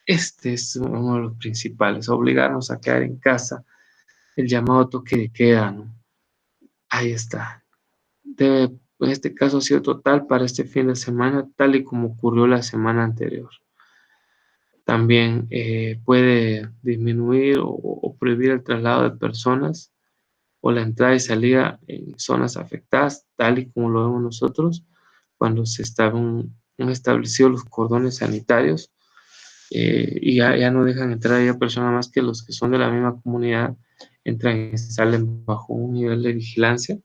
Este es uno de los principales, obligarnos a quedar en casa, el llamado toque de queda, ¿no? Ahí está. En este caso ha sido total para este fin de semana, tal y como ocurrió la semana anterior. También puede disminuir o prohibir el traslado de personas o la entrada y salida en zonas afectadas, tal y como lo vemos nosotros, cuando se estaban establecidos los cordones sanitarios y ya no dejan entrar a personas más que los que son de la misma comunidad, entran y salen bajo un nivel de vigilancia.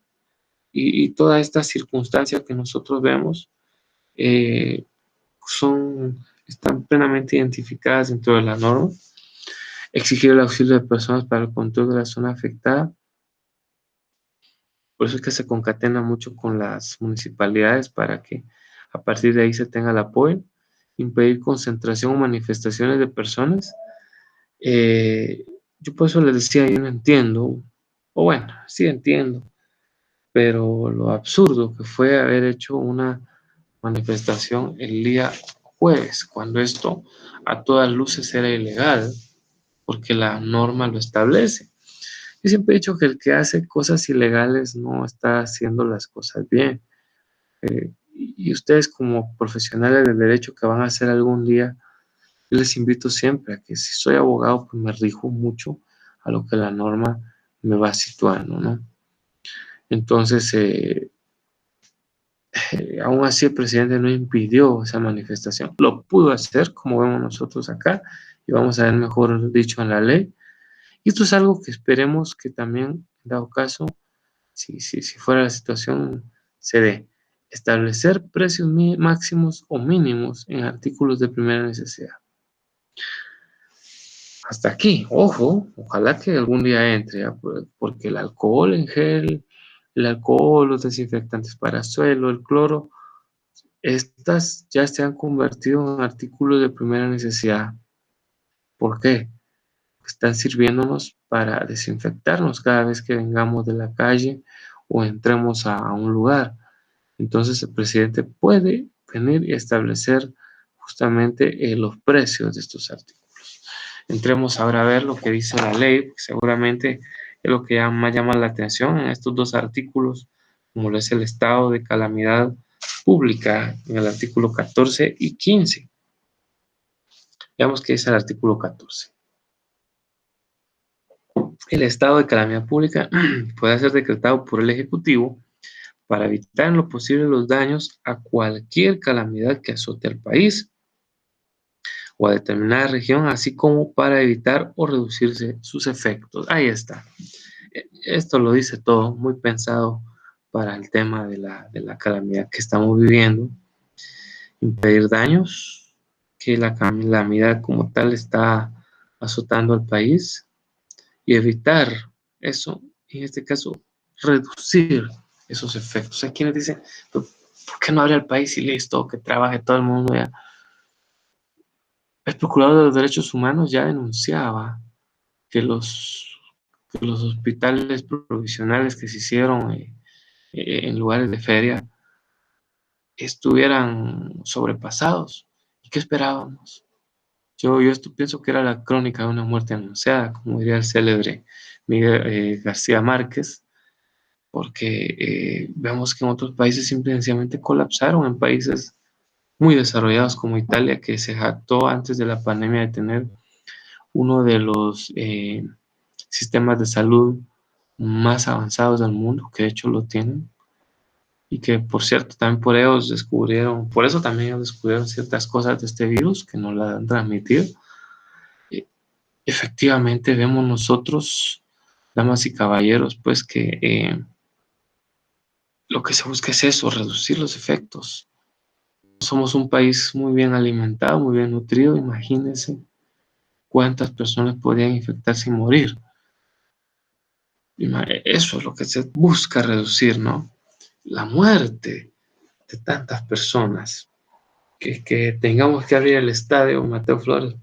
Y toda esta circunstancia que nosotros vemos eh, están plenamente identificadas dentro de la norma. Exigir el auxilio de personas para el control de la zona afectada. Por eso es que se concatena mucho con las municipalidades para que a partir de ahí se tenga el apoyo. Impedir concentración o manifestaciones de personas. Eh, yo por eso les decía, yo no entiendo, o bueno, sí entiendo, pero lo absurdo que fue haber hecho una manifestación el día jueves, cuando esto a todas luces era ilegal, porque la norma lo establece. Yo siempre he dicho que el que hace cosas ilegales no está haciendo las cosas bien. Y ustedes como profesionales del derecho que van a hacer algún día, yo les invito siempre a que si soy abogado, pues me rijo mucho a lo que la norma me va situando, ¿no? Entonces, aún así el presidente no impidió esa manifestación. Lo pudo hacer, como vemos nosotros acá, y vamos a ver mejor dicho en la ley. Y esto es algo que esperemos que también, dado caso, si fuera la situación, se dé. Establecer precios máximos o mínimos en artículos de primera necesidad. Hasta aquí, ojo, ojalá que algún día entre, ¿ya? Porque el alcohol en gel, el alcohol, los desinfectantes para suelo, el cloro, estas ya se han convertido en artículos de primera necesidad. ¿Por qué? Están sirviéndonos para desinfectarnos cada vez que vengamos de la calle o entremos a un lugar. Entonces el presidente puede venir y establecer justamente los precios de estos artículos. Entremos ahora a ver lo que dice la ley, porque seguramente es lo que más llama la atención en estos dos artículos, como lo es el estado de calamidad pública en el artículo 14 y 15. Veamos qué dice el artículo 14. El estado de calamidad pública puede ser decretado por el Ejecutivo para evitar en lo posible los daños a cualquier calamidad que azote al país o a determinada región, así como para evitar o reducirse sus efectos. Ahí está. Esto lo dice todo, muy pensado para el tema de la calamidad que estamos viviendo. Impedir daños, que la calamidad como tal está azotando al país y evitar eso, en este caso, reducir esos efectos. Hay quienes dicen, ¿por qué no abre el país y listo, que trabaje todo el mundo ya? El Procurador de los Derechos Humanos ya denunciaba que los hospitales provisionales que se hicieron en lugares de feria estuvieran sobrepasados. ¿Y qué esperábamos? Yo esto pienso que era la crónica de una muerte anunciada, como diría el célebre Miguel García Márquez, porque vemos que en otros países simplemente colapsaron, en países muy desarrollados como Italia, que se jactó antes de la pandemia de tener uno de los sistemas de salud más avanzados del mundo, que de hecho lo tienen, y que por cierto también por eso también ellos descubrieron ciertas cosas de este virus que no la han transmitido. Efectivamente vemos nosotros, damas y caballeros, pues que lo que se busca es eso, reducir los efectos. Somos un país muy bien alimentado, muy bien nutrido, imagínense cuántas personas podrían infectarse y morir. Eso es lo que se busca reducir, ¿no? La muerte de tantas personas, que tengamos que abrir el estadio Mateo Flores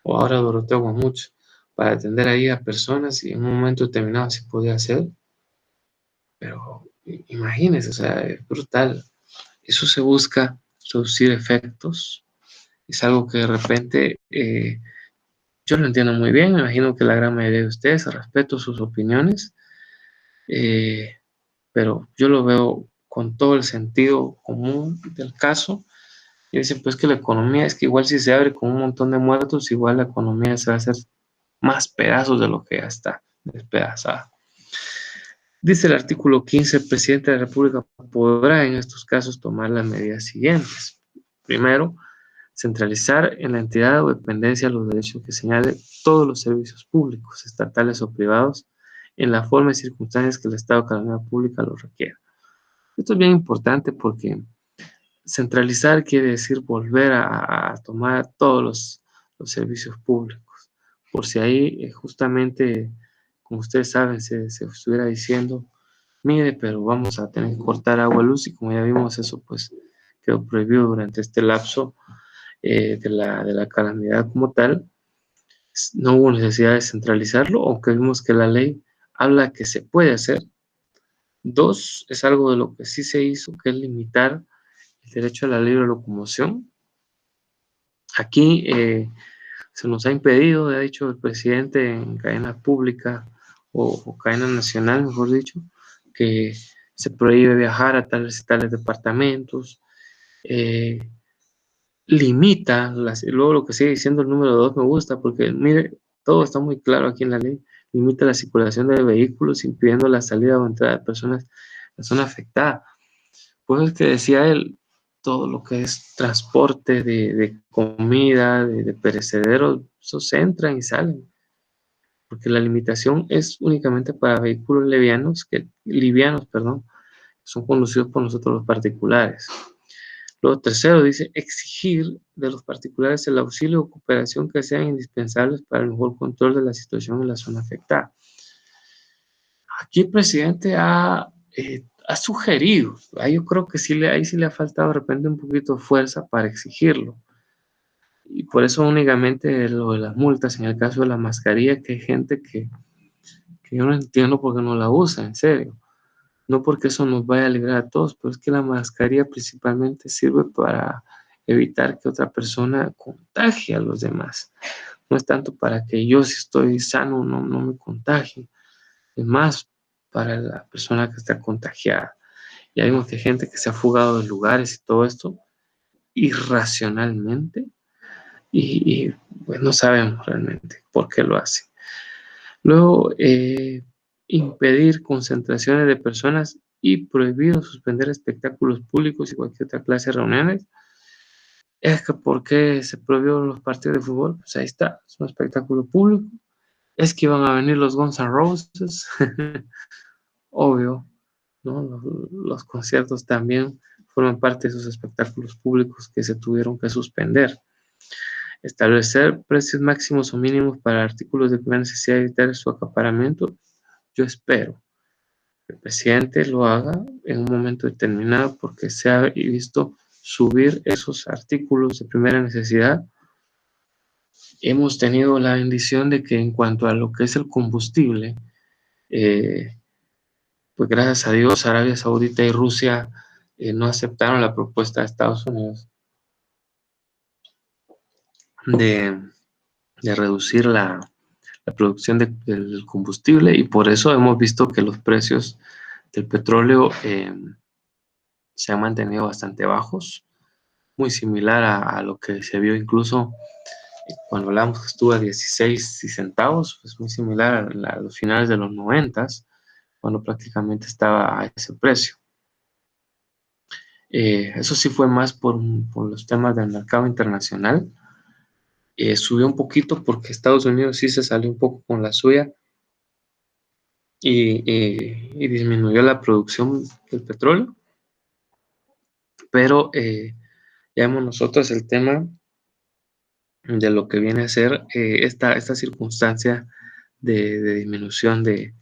o ahora Doroteo Guamuch, para atender ahí a personas y en un momento determinado se podía hacer, pero imagínense, o sea, es brutal. Eso se busca reducir efectos, es algo que de repente yo lo entiendo muy bien, me imagino que la gran mayoría de ustedes, respeto sus opiniones, eh, pero yo lo veo con todo el sentido común del caso. Y dicen, pues que la economía es que igual si se abre con un montón de muertos, igual la economía se va a hacer más pedazos de lo que ya está despedazada. Dice el artículo 15, el presidente de la República podrá en estos casos tomar las medidas siguientes. Primero, centralizar en la entidad o dependencia los derechos que señale todos los servicios públicos, estatales o privados, en la forma y circunstancias que el estado de calamidad pública lo requiera. Esto es bien importante porque centralizar quiere decir volver a tomar todos los servicios públicos. Por si ahí justamente, como ustedes saben, se estuviera diciendo, mire, pero vamos a tener que cortar agua y luz, y como ya vimos, eso pues quedó prohibido durante este lapso de la calamidad como tal. No hubo necesidad de centralizarlo, aunque vimos que la ley habla que se puede hacer. Dos, es algo de lo que sí se hizo, que es limitar el derecho a la libre locomoción. Aquí se nos ha impedido, ha dicho el presidente en cadena pública o cadena nacional, mejor dicho, que se prohíbe viajar a tales y tales departamentos, limita, luego lo que sigue diciendo el número 2 me gusta, porque mire, todo está muy claro aquí en la ley, limita la circulación de vehículos, impidiendo la salida o entrada de personas en la zona afectada. Pues es que decía él, todo lo que es transporte de comida, de perecederos, esos entran y salen, porque la limitación es únicamente para vehículos livianos, perdón, que son conducidos por nosotros los particulares. Lo tercero dice, exigir de los particulares el auxilio o cooperación que sean indispensables para el mejor control de la situación en la zona afectada. Aquí el presidente ha sugerido, yo creo que ahí sí le ha faltado de repente un poquito de fuerza para exigirlo. Y por eso únicamente lo de las multas, en el caso de la mascarilla, que hay gente que yo no entiendo por qué no la usa, en serio. No porque eso nos vaya a librar a todos, pero es que la mascarilla principalmente sirve para evitar que otra persona contagie a los demás. No es tanto para que yo, si estoy sano, no me contagie. Es más para la persona que está contagiada. Ya vimos que hay gente que se ha fugado de lugares y todo esto irracionalmente y pues no sabemos realmente por qué lo hace. Luego, impedir concentraciones de personas y prohibir o suspender espectáculos públicos y cualquier otra clase de reuniones. Es que ¿por qué se prohibió los partidos de fútbol? Pues ahí está, es un espectáculo público. Es que iban a venir los Guns N' Roses, obvio, ¿no? Los conciertos también forman parte de esos espectáculos públicos que se tuvieron que suspender. Establecer precios máximos o mínimos para artículos de primera necesidad y evitar su acaparamiento. Yo espero que el presidente lo haga en un momento determinado porque se ha visto subir esos artículos de primera necesidad. Hemos tenido la bendición de que en cuanto a lo que es el combustible, eh, pues gracias a Dios, Arabia Saudita y Rusia no aceptaron la propuesta de Estados Unidos de, de reducir la producción del combustible, y por eso hemos visto que los precios del petróleo se han mantenido bastante bajos, muy similar a lo que se vio incluso cuando hablamos que estuvo a 16 centavos, pues muy similar a los finales de los 90, cuando prácticamente estaba a ese precio. Eso sí fue más por los temas del mercado internacional. Subió un poquito porque Estados Unidos sí se salió un poco con la suya y disminuyó la producción del petróleo, pero ya vemos nosotros el tema de lo que viene a ser esta circunstancia de disminución de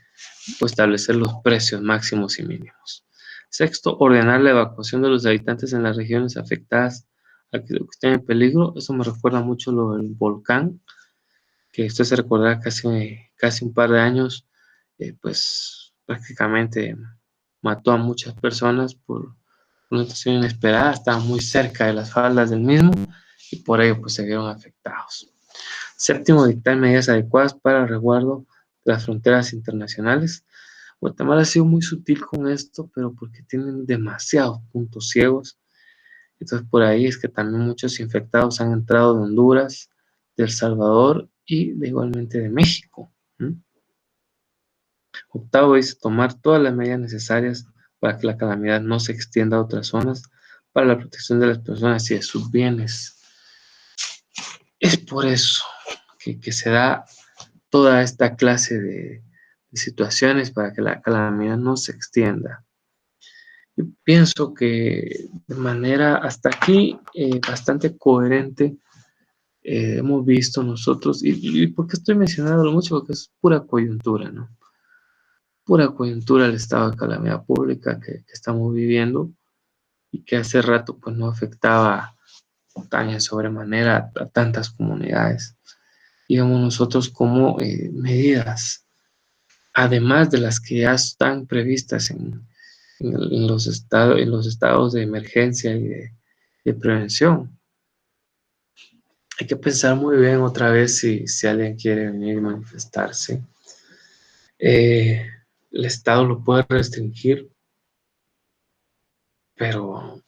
pues, establecer los precios máximos y mínimos. Sexto, ordenar la evacuación de los habitantes en las regiones afectadas a que estén en peligro. Eso me recuerda mucho lo del volcán, que usted se recordará casi un par de años, pues prácticamente mató a muchas personas por una situación inesperada, estaba muy cerca de las faldas del mismo y por ello pues se vieron afectados. Séptimo, dictar medidas adecuadas para el resguardo de las fronteras internacionales. Guatemala ha sido muy sutil con esto, pero porque tienen demasiados puntos ciegos. Entonces por ahí es que también muchos infectados han entrado de Honduras, de El Salvador y igualmente de México. Octavo es tomar todas las medidas necesarias para que la calamidad no se extienda a otras zonas para la protección de las personas y de sus bienes. Es por eso que se da toda esta clase de situaciones para que la calamidad no se extienda. Yo pienso que de manera hasta aquí bastante coherente hemos visto nosotros, y ¿por qué estoy mencionándolo mucho? Porque es pura coyuntura, ¿no? Pura coyuntura el estado de calamidad pública que estamos viviendo y que hace rato pues no afectaba tan en sobremanera a tantas comunidades. Y vemos nosotros como medidas, además de las que ya están previstas en los estados de emergencia y de prevención. Hay que pensar muy bien otra vez si alguien quiere venir y manifestarse. El Estado lo puede restringir, pero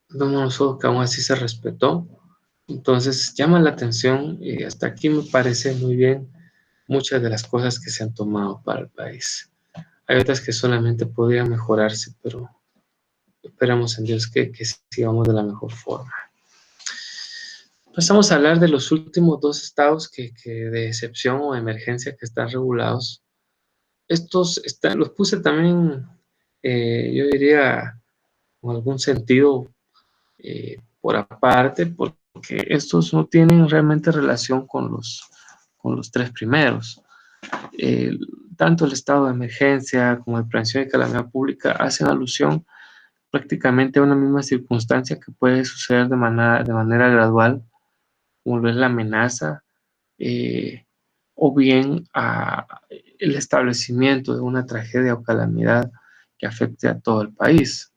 vemos nosotros que aún así se respetó. Entonces llama la atención y hasta aquí me parece muy bien muchas de las cosas que se han tomado para el país. Hay otras que solamente podrían mejorarse, pero esperamos en Dios que sigamos de la mejor forma. Pasamos a hablar de los últimos dos estados que de excepción o emergencia que están regulados. Estos los puse también, yo diría, con algún sentido por aparte, porque estos no tienen realmente relación con los tres primeros. Eh, Tanto el estado de emergencia como la prevención de calamidad pública hacen alusión prácticamente a una misma circunstancia que puede suceder de manera gradual, como lo es la amenaza, eh, o bien a el establecimiento de una tragedia o calamidad que afecte a todo el país.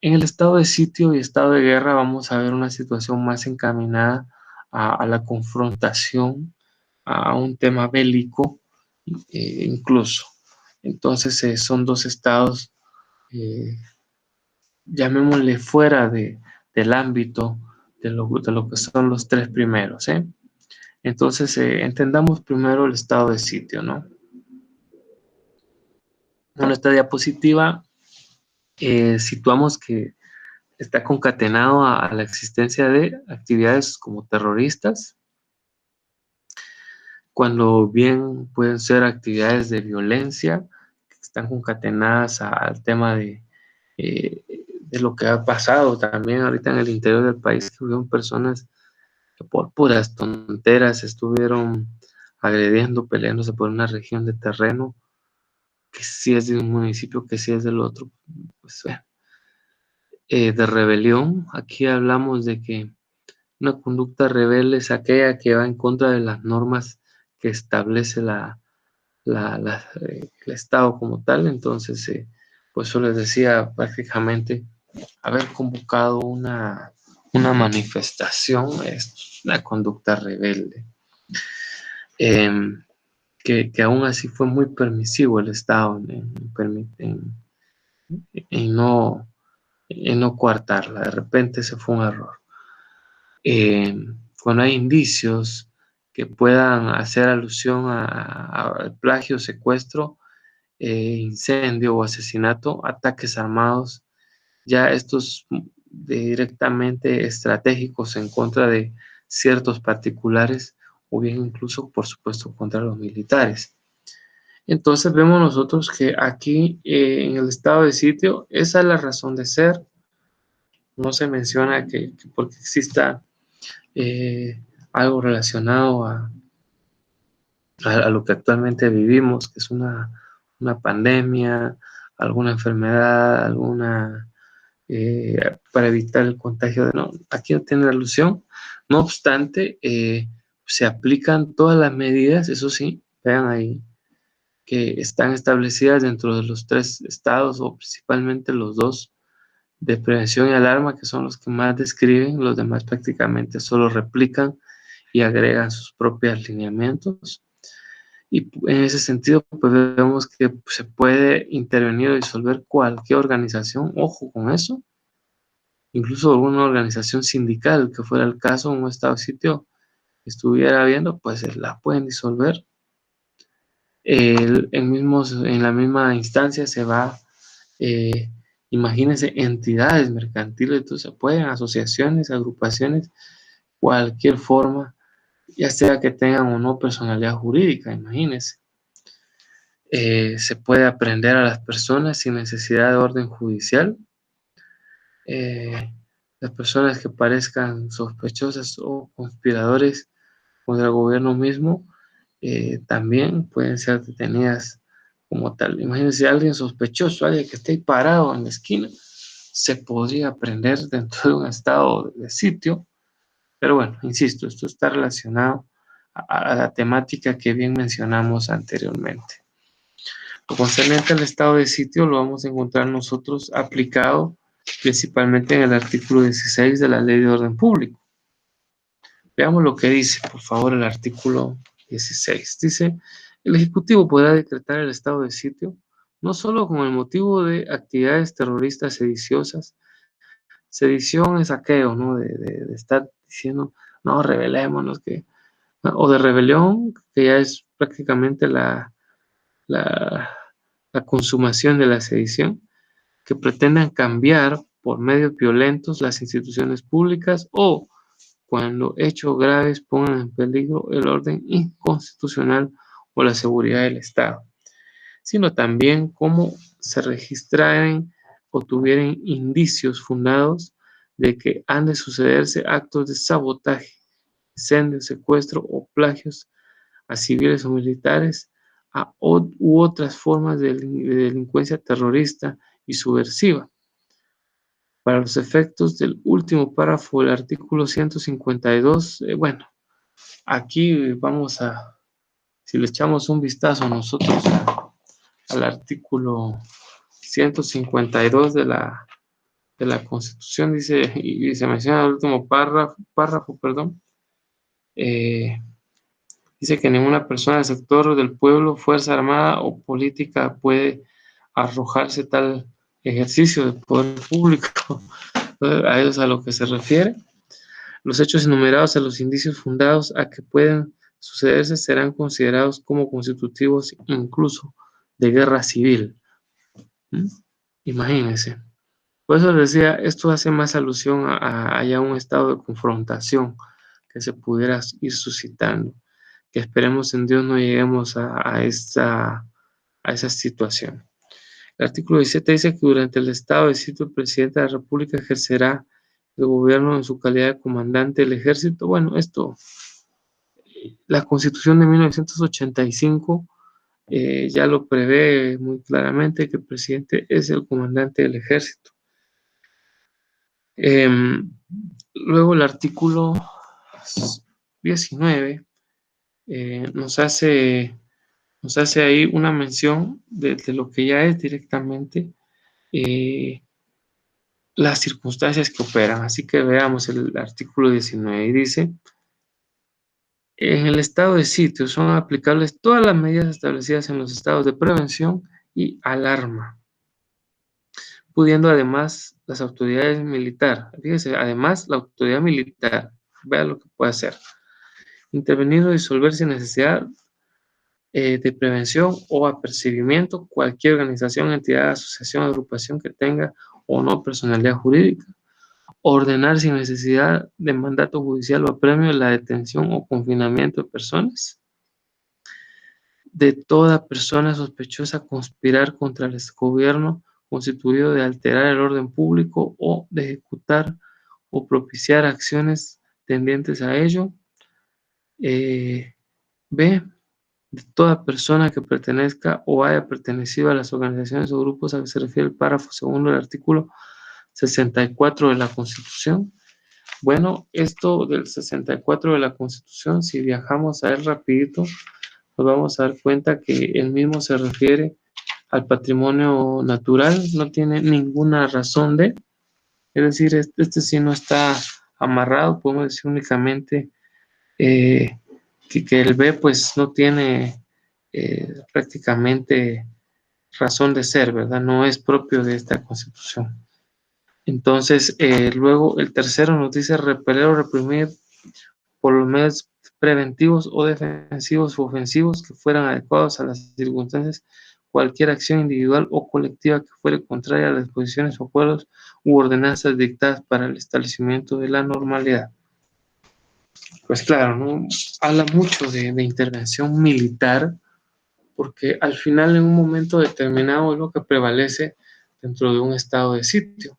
En el estado de sitio y estado de guerra vamos a ver una situación más encaminada a la confrontación, a un tema bélico incluso. Entonces son dos estados, eh, llamémosle fuera del ámbito de lo que son los tres primeros. Entonces entendamos primero el estado de sitio, ¿no? En esta diapositiva situamos que está concatenado a la existencia de actividades como terroristas, cuando bien pueden ser actividades de violencia que están concatenadas al tema de lo que ha pasado también ahorita en el interior del país, que hubieron personas que por puras tonteras estuvieron agrediendo, peleándose por una región de terreno, que sí es de un municipio, que sí es del otro. Pues bueno, de rebelión, aquí hablamos de que una conducta rebelde es aquella que va en contra de las normas que establece el Estado como tal. Entonces, pues yo les decía prácticamente haber convocado una manifestación es una conducta rebelde. Que aún así fue muy permisivo el Estado en no, en no coartarla. De repente se fue un error. Cuando hay indicios que puedan hacer alusión a plagio, secuestro, incendio o asesinato, ataques armados, ya estos directamente estratégicos en contra de ciertos particulares o bien incluso, por supuesto, contra los militares. Entonces vemos nosotros que aquí en el estado de sitio, esa es la razón de ser. No se menciona que porque exista algo relacionado a lo que actualmente vivimos, que es una pandemia, alguna enfermedad, para evitar el contagio no, aquí no tiene alusión. No obstante, se aplican todas las medidas, eso sí, vean ahí, que están establecidas dentro de los 3 estados o principalmente los 2 de prevención y alarma, que son los que más describen, los demás prácticamente solo replican y agregan sus propios lineamientos. Y en ese sentido, pues vemos que se puede intervenir o disolver cualquier organización, ojo con eso, incluso una organización sindical, que fuera el caso, un estado de sitio estuviera viendo, pues la pueden disolver. En la misma instancia se va, imagínense, entidades mercantiles, entonces se pueden, asociaciones, agrupaciones, cualquier forma, ya sea que tengan o no personalidad jurídica, imagínense. Se puede aprehender a las personas sin necesidad de orden judicial. Las personas que parezcan sospechosas o conspiradores contra el gobierno mismo también pueden ser detenidas como tal. Imagínense alguien sospechoso, alguien que esté ahí parado en la esquina, se podría prender dentro de un estado de sitio. Pero bueno, insisto, esto está relacionado a la temática que bien mencionamos anteriormente. Lo concerniente al estado de sitio lo vamos a encontrar nosotros aplicado principalmente en el artículo 16 de la Ley de Orden Público. Veamos lo que dice, por favor, el artículo 16. Dice, el Ejecutivo podrá decretar el estado de sitio no solo con el motivo de actividades terroristas sediciosas. Sedición es saqueo, ¿no? De estar diciendo, no, rebelémonos, o de rebelión, que ya es prácticamente la, la consumación de la sedición, que pretendan cambiar por medios violentos las instituciones públicas o cuando hechos graves pongan en peligro el orden inconstitucional o la seguridad del Estado, sino también cómo se registraren o tuvieran indicios fundados de que han de sucederse actos de sabotaje, incendio, secuestro o plagios a civiles o militares u otras formas de delincuencia terrorista y subversiva. Para los efectos del último párrafo del artículo 152, bueno, aquí vamos si le echamos un vistazo nosotros al artículo 152 de la Constitución, dice, y se menciona el último párrafo, perdón, dice que ninguna persona del sector del pueblo, fuerza armada o política puede arrojarse tal ejercicio de poder público. A eso es a lo que se refiere. Los hechos enumerados a los indicios fundados a que pueden sucederse serán considerados como constitutivos incluso de guerra civil. ¿Mm? Imagínense. Por eso les decía, esto hace más alusión a ya un estado de confrontación que se pudiera ir suscitando. Que esperemos en Dios no lleguemos a esa situación. El artículo 17 dice que durante el estado de sitio el presidente de la República ejercerá el gobierno en su calidad de comandante del ejército. Bueno, esto, la Constitución de 1985 ya lo prevé muy claramente, que el presidente es el comandante del ejército. Luego el artículo 19 nos hace ahí una mención de lo que ya es directamente las circunstancias que operan. Así que veamos el artículo 19 y dice: en el estado de sitio son aplicables todas las medidas establecidas en los estados de prevención y alarma, pudiendo además las autoridades militares, fíjese, además la autoridad militar, vea lo que puede hacer, intervenir o disolver sin necesidad de prevención o apercibimiento cualquier organización, entidad, asociación, agrupación que tenga o no personalidad jurídica, ordenar sin necesidad de mandato judicial o apremio la detención o confinamiento de personas, de toda persona sospechosa conspirar contra el gobierno constituido de alterar el orden público o de ejecutar o propiciar acciones tendientes a ello. B. De toda persona que pertenezca o haya pertenecido a las organizaciones o grupos a que se refiere el párrafo segundo del artículo 64 de la Constitución. Bueno, esto del 64 de la Constitución, si viajamos a él rapidito, nos vamos a dar cuenta que el mismo se refiere al patrimonio natural, no tiene ninguna razón de, es decir, este sí no está amarrado, podemos decir únicamente que el B pues no tiene prácticamente razón de ser, ¿verdad? No es propio de esta Constitución. Entonces, luego el tercero nos dice repeler o reprimir por los medios preventivos o defensivos u ofensivos que fueran adecuados a las circunstancias cualquier acción individual o colectiva que fuere contraria a las disposiciones o acuerdos u ordenanzas dictadas para el establecimiento de la normalidad. Pues claro, ¿no? Habla mucho de intervención militar, porque al final en un momento determinado es lo que prevalece dentro de un estado de sitio.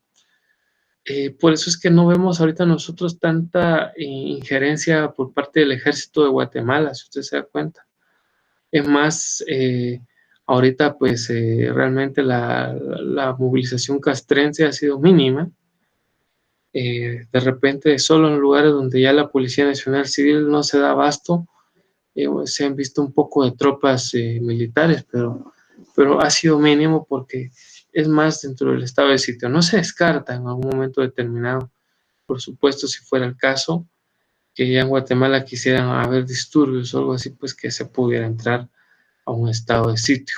Por eso es que no vemos ahorita nosotros tanta injerencia por parte del ejército de Guatemala, si usted se da cuenta. Es más, ahorita pues realmente la movilización castrense ha sido mínima. De repente, solo en lugares donde ya la Policía Nacional Civil no se da abasto, se han visto un poco de tropas militares, pero ha sido mínimo porque es más dentro del estado de sitio. No se descarta en algún momento determinado, por supuesto, si fuera el caso, que ya en Guatemala quisieran haber disturbios o algo así, pues que se pudiera entrar a un estado de sitio.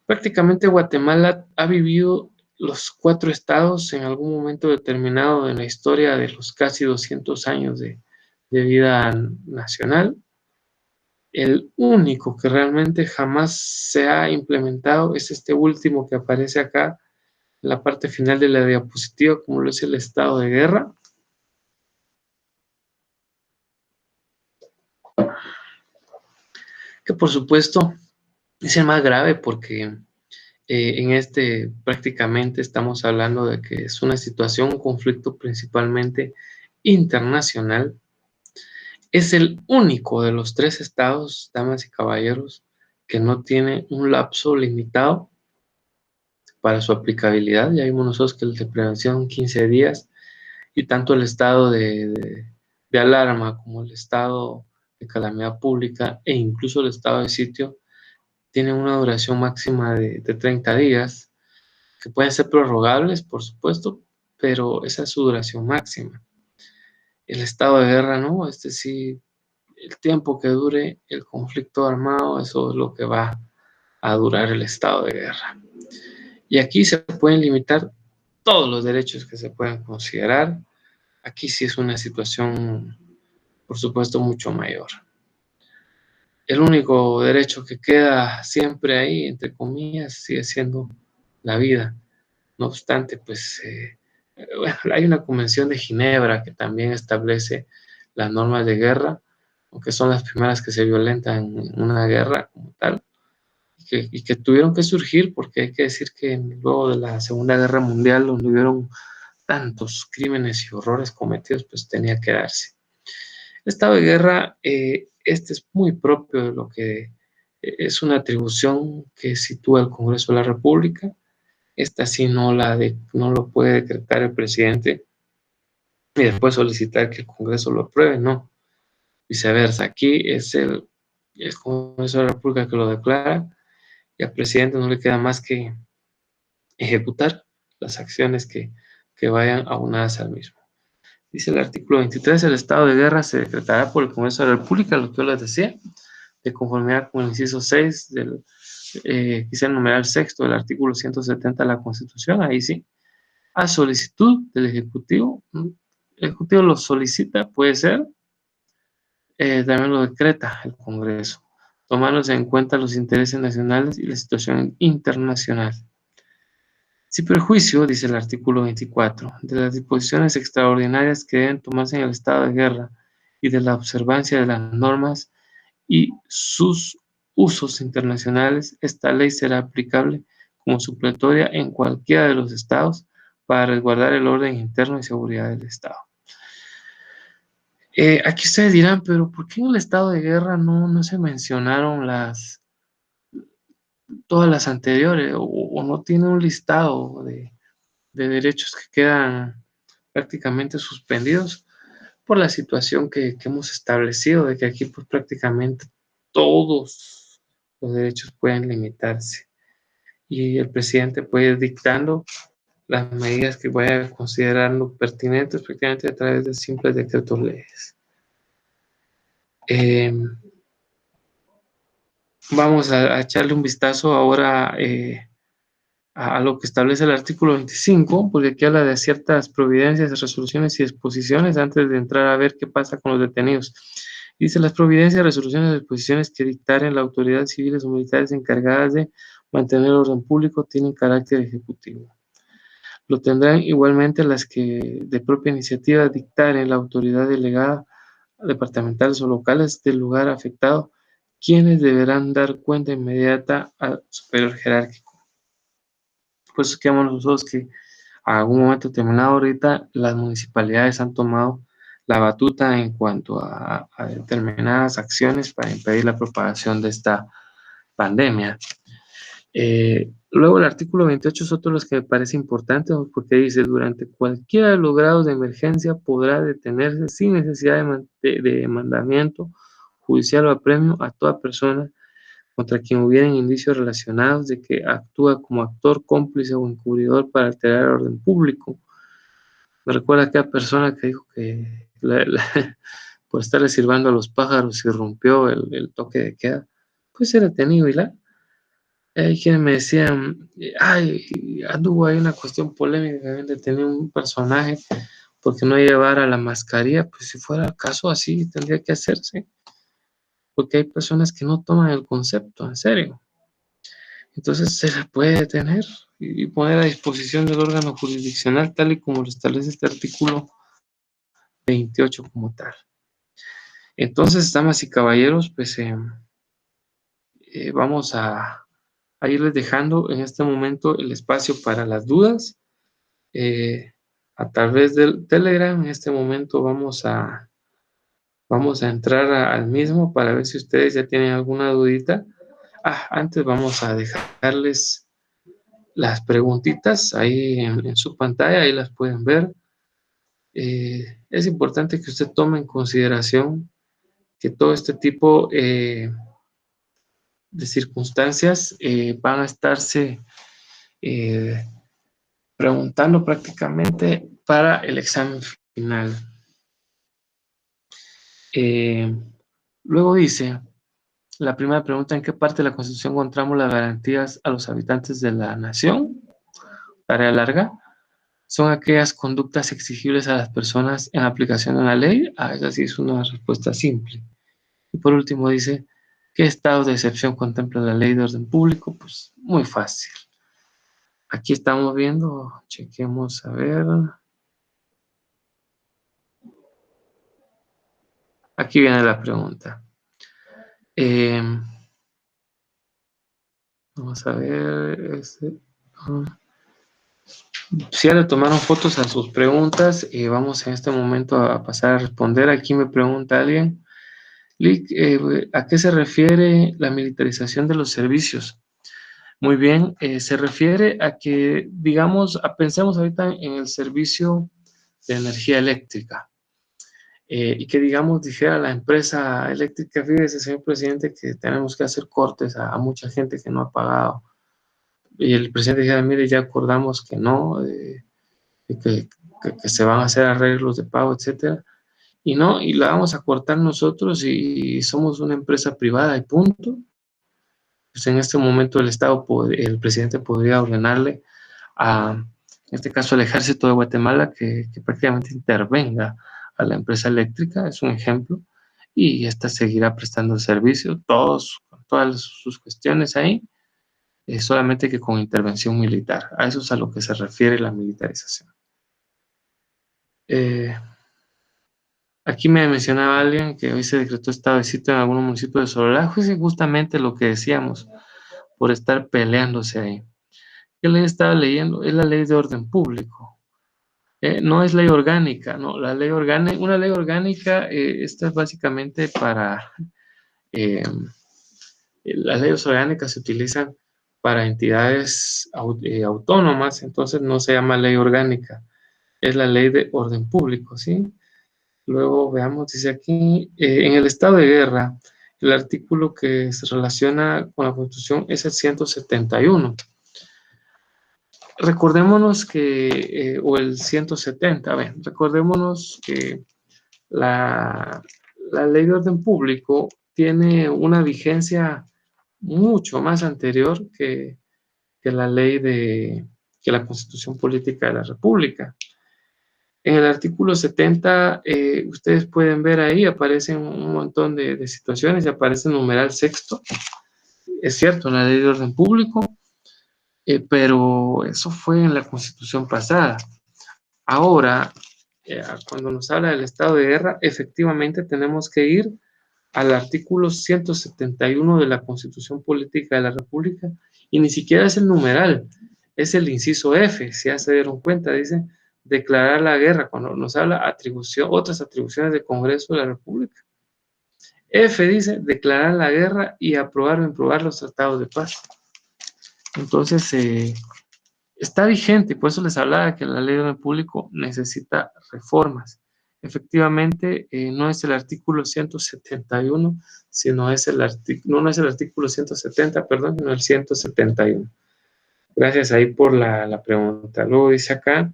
Prácticamente Guatemala ha vivido los 4 estados en algún momento determinado en la historia de los casi 200 años de vida nacional. El único que realmente jamás se ha implementado es este último que aparece acá en la parte final de la diapositiva, como lo es el estado de guerra. Que por supuesto es el más grave porque en este prácticamente estamos hablando de que es una situación, un conflicto principalmente internacional. Es el único de los 3 estados, damas y caballeros, que no tiene un lapso limitado para su aplicabilidad. Ya vimos nosotros que el de prevención 15 días y tanto el estado de alarma como el estado de calamidad pública e incluso el estado de sitio tienen una duración máxima de 30 días, que pueden ser prorrogables, por supuesto, pero esa es su duración máxima. El estado de guerra, ¿no? Este sí, el tiempo que dure el conflicto armado, eso es lo que va a durar el estado de guerra. Y aquí se pueden limitar todos los derechos que se puedan considerar. Aquí sí es una situación, por supuesto, mucho mayor. El único derecho que queda siempre ahí, entre comillas, sigue siendo la vida. No obstante, pues bueno, hay una convención de Ginebra que también establece las normas de guerra, aunque son las primeras que se violentan en una guerra como tal, y que tuvieron que surgir, porque hay que decir que luego de la Segunda Guerra Mundial, donde hubieron tantos crímenes y horrores cometidos, pues tenía que darse. El estado de guerra, este es muy propio de lo que es una atribución que sitúa el Congreso de la República. Esta sí no lo puede decretar el presidente y después solicitar que el Congreso lo apruebe, no. Viceversa, aquí es el Congreso de la República que lo declara y al presidente no le queda más que ejecutar las acciones que vayan aunadas al mismo. Dice el artículo 23, el estado de guerra se decretará por el Congreso de la República, lo que yo les decía, de conformidad con el inciso 6 del, quizá el numeral sexto del artículo 170 de la Constitución, ahí sí, a solicitud del Ejecutivo. El Ejecutivo lo solicita, puede ser, también lo decreta el Congreso, tomándose en cuenta los intereses nacionales y la situación internacional. Sin perjuicio, dice el artículo 24, de las disposiciones extraordinarias que deben tomarse en el estado de guerra y de la observancia de las normas y sus usos internacionales, esta ley será aplicable como supletoria en cualquiera de los estados para resguardar el orden interno y seguridad del estado. Aquí ustedes dirán, pero ¿por qué en el estado de guerra no se mencionaron todas las anteriores o no tiene un listado de derechos que quedan prácticamente suspendidos por la situación que hemos establecido, de que aquí pues prácticamente todos los derechos pueden limitarse y el presidente puede ir dictando las medidas que vaya considerando pertinentes prácticamente a través de simples decretos leyes. Vamos a echarle un vistazo ahora a lo que establece el artículo 25, porque aquí habla de ciertas providencias, resoluciones y disposiciones antes de entrar a ver qué pasa con los detenidos. Dice las providencias, resoluciones y disposiciones que dictaren la autoridad civiles o militares encargadas de mantener el orden público tienen carácter ejecutivo. Lo tendrán igualmente las que de propia iniciativa dictaren la autoridad delegada, departamentales o locales del lugar afectado, quienes deberán dar cuenta inmediata al superior jerárquico. Por eso quedamos nosotros que a algún momento determinado ahorita las municipalidades han tomado la batuta en cuanto a determinadas acciones para impedir la propagación de esta pandemia. Luego el artículo 28 es otro de los que me parece importante porque dice, durante cualquiera de los grados de emergencia podrá detenerse sin necesidad de mandamiento judicial o apremio a toda persona contra quien hubieran indicios relacionados de que actúa como actor, cómplice o encubridor para alterar el orden público. Me recuerda a aquella persona que dijo que por estarle silbando a los pájaros irrumpió el toque de queda, pues era detenido y hay quienes me decían, ay, anduvo ahí una cuestión polémica que habían detenido un personaje porque no llevara la mascarilla, pues si fuera el caso así tendría que hacerse, porque hay personas que no toman el concepto en serio. Entonces se la puede detener y poner a disposición del órgano jurisdiccional tal y como lo establece este artículo 28 como tal. Entonces, damas y caballeros, pues vamos a irles dejando en este momento el espacio para las dudas. A través del Telegram, en este momento vamos a entrar al mismo para ver si ustedes ya tienen alguna dudita. Antes vamos a dejarles las preguntitas ahí en su pantalla, ahí las pueden ver. Es importante que usted tome en consideración que todo este tipo de circunstancias van a estarse eh, preguntando prácticamente para el examen final. Eh, Luego dice, la primera pregunta, ¿en qué parte de la Constitución encontramos las garantías a los habitantes de la nación? Tarea larga. Son aquellas conductas exigibles a las personas en aplicación de una ley. Esa sí es una respuesta simple. Y por último dice, ¿qué estados de excepción contempla la ley de orden público? Pues muy fácil. Aquí estamos viendo, chequemos a ver. Aquí viene la pregunta. Eh, Vamos a ver. Si ya le tomaron fotos a sus preguntas, vamos en este momento a pasar a responder. Aquí me pregunta alguien, Lick, ¿a qué se refiere la militarización de los servicios? Muy bien, se refiere a que, digamos, pensemos ahorita en el servicio de energía eléctrica. Y que, digamos, dijera la empresa eléctrica, fíjese, señor presidente, que tenemos que hacer cortes a mucha gente que no ha pagado. Y el presidente dijera, mire, ya acordamos que no, que se van a hacer arreglos de pago, etcétera. Y no, y la vamos a cortar nosotros y somos una empresa privada y punto. Pues en este momento el presidente podría ordenarle en este caso al ejército de Guatemala que prácticamente intervenga a la empresa eléctrica, es un ejemplo, y esta seguirá prestando el servicio, todas sus cuestiones ahí, solamente que con intervención militar. A eso es a lo que se refiere la militarización. Aquí me mencionaba alguien que hoy se decretó estado de sitio en algunos municipios de Sololá, pues justamente lo que decíamos, por estar peleándose ahí. ¿Qué ley estaba leyendo? Es la ley de orden público. No es ley orgánica, no, una ley orgánica, esta es básicamente para, eh, las leyes orgánicas se utilizan para entidades autónomas, entonces no se llama ley orgánica, es la ley de orden público, ¿sí? Luego veamos, dice aquí, en el estado de guerra, el artículo que se relaciona con la Constitución es el 171. Recordémonos o el 170, a ver, recordémonos que la, la ley de orden público tiene una vigencia mucho más anterior que la ley que la Constitución Política de la República. En el artículo 70, ustedes pueden ver ahí, aparecen un montón de situaciones y aparece el numeral sexto. Es cierto, la ley de orden público, pero eso fue en la Constitución pasada. Ahora, cuando nos habla del estado de guerra, efectivamente tenemos que ir al artículo 171 de la Constitución Política de la República, y ni siquiera es el numeral, es el inciso F, si ya se dieron cuenta, dice declarar la guerra, cuando nos habla otras atribuciones del Congreso de la República. F dice declarar la guerra y aprobar o improbar los tratados de paz. Entonces, está vigente, y por eso les hablaba que la ley de orden público necesita reformas. Efectivamente, no es el artículo 171, sino es no es el artículo 170, perdón, sino el 171. Gracias ahí por la pregunta. Luego dice acá,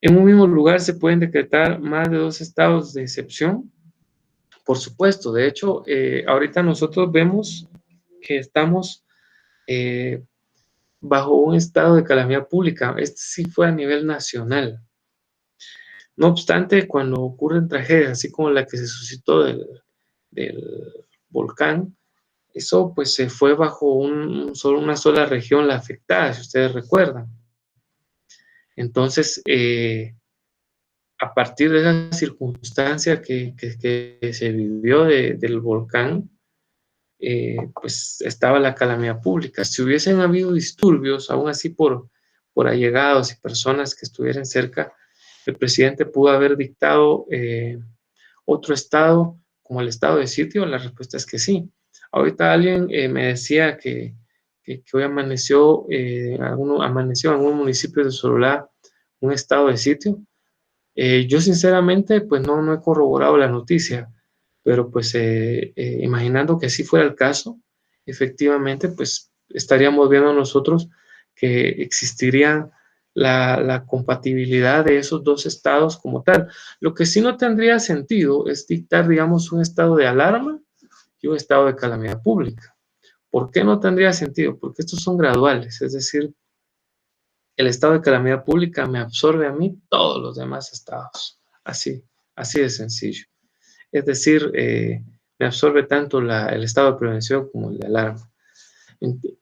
en un mismo lugar se pueden decretar más de 2 estados de excepción. Por supuesto, de hecho, ahorita nosotros vemos que estamos bajo un estado de calamidad pública. Este sí fue a nivel nacional. No obstante, cuando ocurren tragedias, así como la que se suscitó del volcán, eso pues se fue bajo una sola región la afectada, si ustedes recuerdan. Entonces, a partir de esa circunstancia que se vivió del volcán, pues estaba la calamidad pública. Si hubiesen habido disturbios, aún así por allegados y personas que estuvieran cerca, el presidente pudo haber dictado otro estado como el estado de sitio. La respuesta es que sí. Ahorita alguien me decía que hoy amaneció en algunos municipios de Sololá un estado de sitio. Yo sinceramente pues no he corroborado la noticia, pero pues imaginando que así fuera el caso, efectivamente pues estaríamos viendo nosotros que existiría la compatibilidad de esos dos estados como tal. Lo que sí no tendría sentido es dictar, digamos, un estado de alarma y un estado de calamidad pública. ¿Por qué no tendría sentido? Porque estos son graduales, es decir, el estado de calamidad pública me absorbe a mí todos los demás estados. Así de sencillo. Es decir, me absorbe tanto el estado de prevención como el de alarma.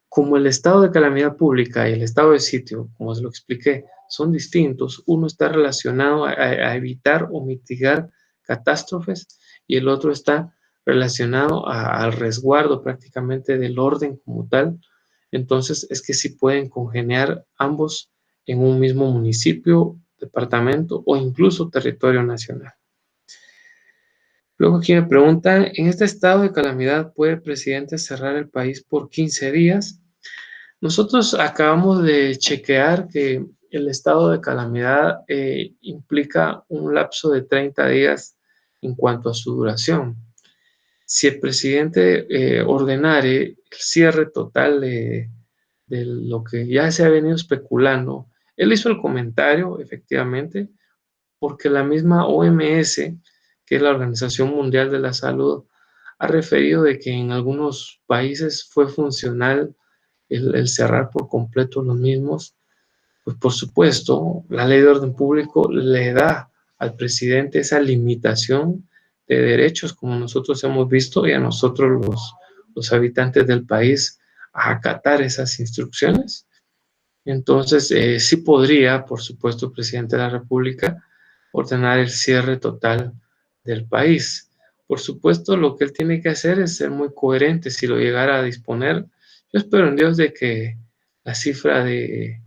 Como el estado de calamidad pública y el estado de sitio, como os lo expliqué, son distintos, uno está relacionado a evitar o mitigar catástrofes y el otro está relacionado al resguardo prácticamente del orden como tal. Entonces es que sí pueden congeniar ambos en un mismo municipio, departamento o incluso territorio nacional. Luego aquí me preguntan, ¿en este estado de calamidad puede el presidente cerrar el país por 15 días? Nosotros acabamos de chequear que el estado de calamidad implica un lapso de 30 días en cuanto a su duración. Si el presidente ordenare el cierre total de lo que ya se ha venido especulando, él hizo el comentario, efectivamente, porque la misma OMS, que es la Organización Mundial de la Salud, ha referido de que en algunos países fue funcional el cerrar por completo los mismos. Pues por supuesto, la ley de orden público le da al presidente esa limitación de derechos, como nosotros hemos visto, y a nosotros los habitantes del país a acatar esas instrucciones. Entonces, sí podría, por supuesto, el presidente de la República ordenar el cierre total del país. Por supuesto, lo que él tiene que hacer es ser muy coherente si lo llegara a disponer. Yo espero en Dios de que la cifra de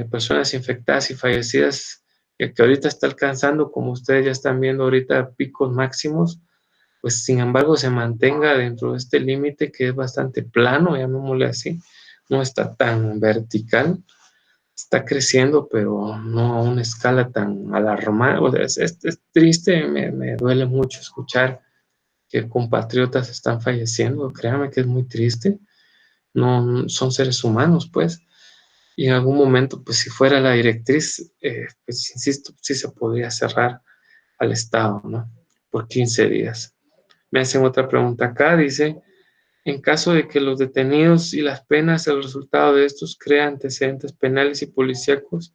personas infectadas y fallecidas que ahorita está alcanzando, como ustedes ya están viendo ahorita, picos máximos, pues sin embargo se mantenga dentro de este límite que es bastante plano, llamémosle así, no está tan vertical, está creciendo, pero no a una escala tan alarmante. O sea, es triste, me duele mucho escuchar que compatriotas están falleciendo, créanme que es muy triste, no son seres humanos, pues, y en algún momento, pues si fuera la directriz, pues insisto, sí se podría cerrar al Estado, ¿no? Por 15 días. Me hacen otra pregunta acá, dice, en caso de que los detenidos y las penas, el resultado de estos crea antecedentes penales y policíacos,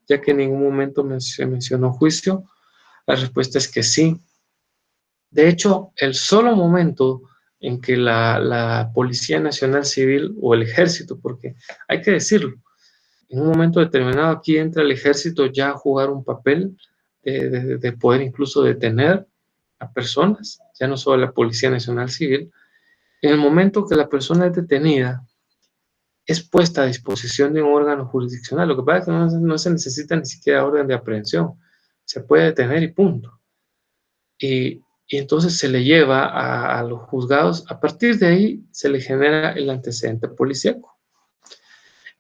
ya que en ningún momento se mencionó juicio, la respuesta es que sí. De hecho, el solo momento en que la Policía Nacional Civil o el Ejército, porque hay que decirlo, en un momento determinado aquí entra el ejército ya a jugar un papel de poder incluso detener a personas, ya no solo la Policía Nacional Civil. En el momento que la persona es detenida, es puesta a disposición de un órgano jurisdiccional. Lo que pasa es que no se necesita ni siquiera orden de aprehensión, se puede detener y punto. Y entonces se le lleva a los juzgados, a partir de ahí se le genera el antecedente policíaco.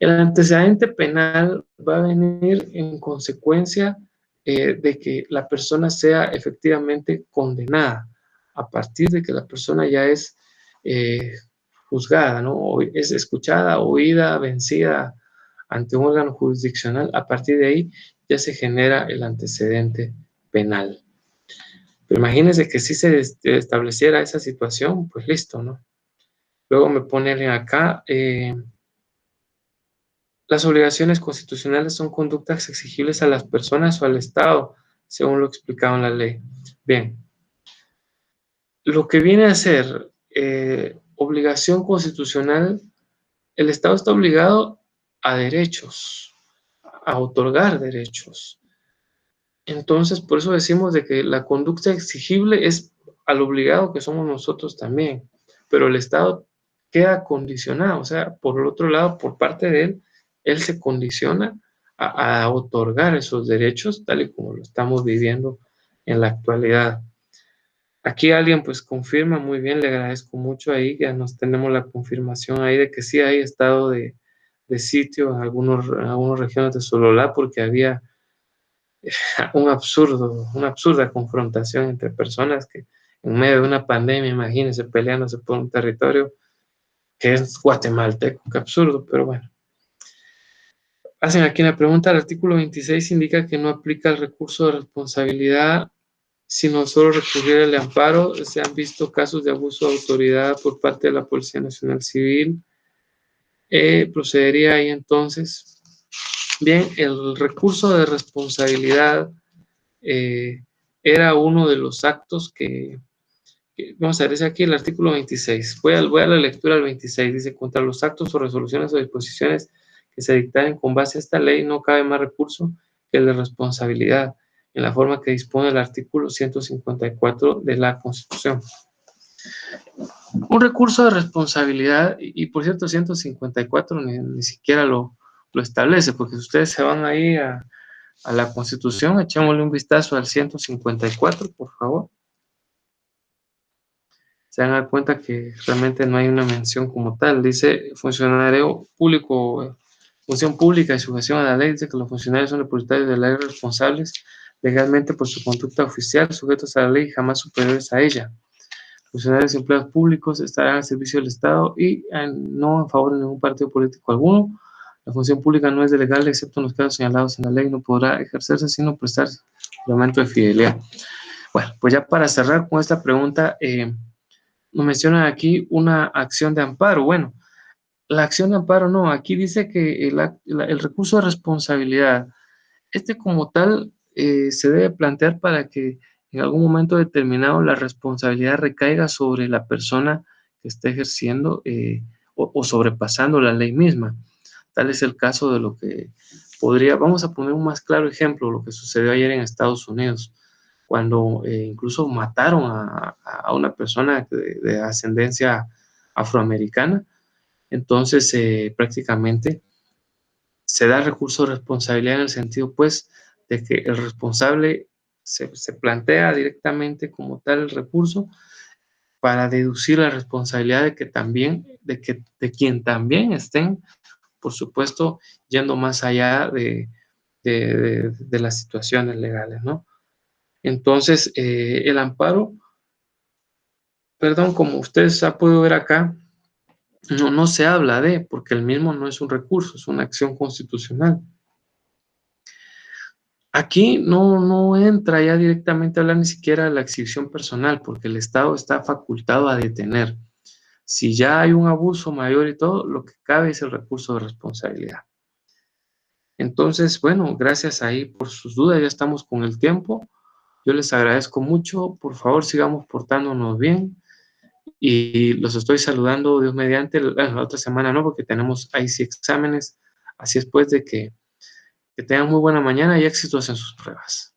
El antecedente penal va a venir en consecuencia de que la persona sea efectivamente condenada, a partir de que la persona ya es juzgada, ¿no? O es escuchada, oída, vencida ante un órgano jurisdiccional, a partir de ahí ya se genera el antecedente penal. Pero imagínense que si se estableciera esa situación, pues listo, ¿no? Luego me ponen acá, las obligaciones constitucionales son conductas exigibles a las personas o al Estado, según lo explicado en la ley. Bien, lo que viene a ser obligación constitucional, el Estado está obligado a derechos, a otorgar derechos. Entonces, por eso decimos de que la conducta exigible es al obligado que somos nosotros también, pero el Estado queda condicionado, o sea, por el otro lado, por parte de él se condiciona a otorgar esos derechos tal y como lo estamos viviendo en la actualidad. Aquí alguien pues confirma muy bien, le agradezco mucho ahí, ya nos tenemos la confirmación ahí de que sí hay estado de sitio en algunas regiones de Sololá porque había una absurda confrontación entre personas que en medio de una pandemia, imagínense, peleándose por un territorio que es guatemalteco, qué absurdo, pero bueno. Hacen aquí una pregunta, el artículo 26 indica que no aplica el recurso de responsabilidad, sino solo recurrir al amparo. Se han visto casos de abuso de autoridad por parte de la Policía Nacional Civil. Procedería ahí entonces. Bien, el recurso de responsabilidad era uno de los actos que vamos a ver, dice aquí el artículo 26. Voy a la lectura del 26. Dice, contra los actos o resoluciones o disposiciones que se dictaren con base a esta ley no cabe más recurso que el de responsabilidad, en la forma que dispone el artículo 154 de la Constitución. Un recurso de responsabilidad, y por cierto, 154 ni siquiera lo establece, porque si ustedes se van ahí a la Constitución, echémosle un vistazo al 154, por favor. Se van a dar cuenta que realmente no hay una mención como tal. Dice funcionario público, función pública y sujeción a la ley. Dice que los funcionarios son depositarios de la ley, responsables legalmente por su conducta oficial, sujetos a la ley y jamás superiores a ella. Funcionarios y empleados públicos estarán al servicio del Estado y no en favor de ningún partido político alguno. La función pública no es delegable excepto en los casos señalados en la ley. No podrá ejercerse sino prestar juramento de fidelidad. Bueno, pues ya para cerrar con esta pregunta, nos mencionan aquí una acción de amparo. Bueno, la acción de amparo no, aquí dice que el recurso de responsabilidad, este como tal, se debe plantear para que en algún momento determinado la responsabilidad recaiga sobre la persona que está ejerciendo o sobrepasando la ley misma. Tal es el caso de lo que podría, vamos a poner un más claro ejemplo, lo que sucedió ayer en Estados Unidos, cuando incluso mataron a una persona de ascendencia afroamericana. Entonces, prácticamente se da recurso de responsabilidad en el sentido, pues, de que el responsable se plantea directamente como tal el recurso para deducir la responsabilidad de que también, de quien también estén, por supuesto, yendo más allá de las situaciones legales, ¿no? Entonces, el amparo, perdón, como ustedes han podido ver acá, no se habla de, porque el mismo no es un recurso, es una acción constitucional. Aquí no entra ya directamente a hablar ni siquiera de la exhibición personal, porque el Estado está facultado a detener. Si ya hay un abuso mayor y todo, lo que cabe es el recurso de responsabilidad. Entonces, bueno, gracias ahí por sus dudas, ya estamos con el tiempo. Yo les agradezco mucho, por favor sigamos portándonos bien y los estoy saludando Dios mediante, la otra semana no, porque tenemos ahí sí exámenes, así es pues de que tengan muy buena mañana y éxitos en sus pruebas.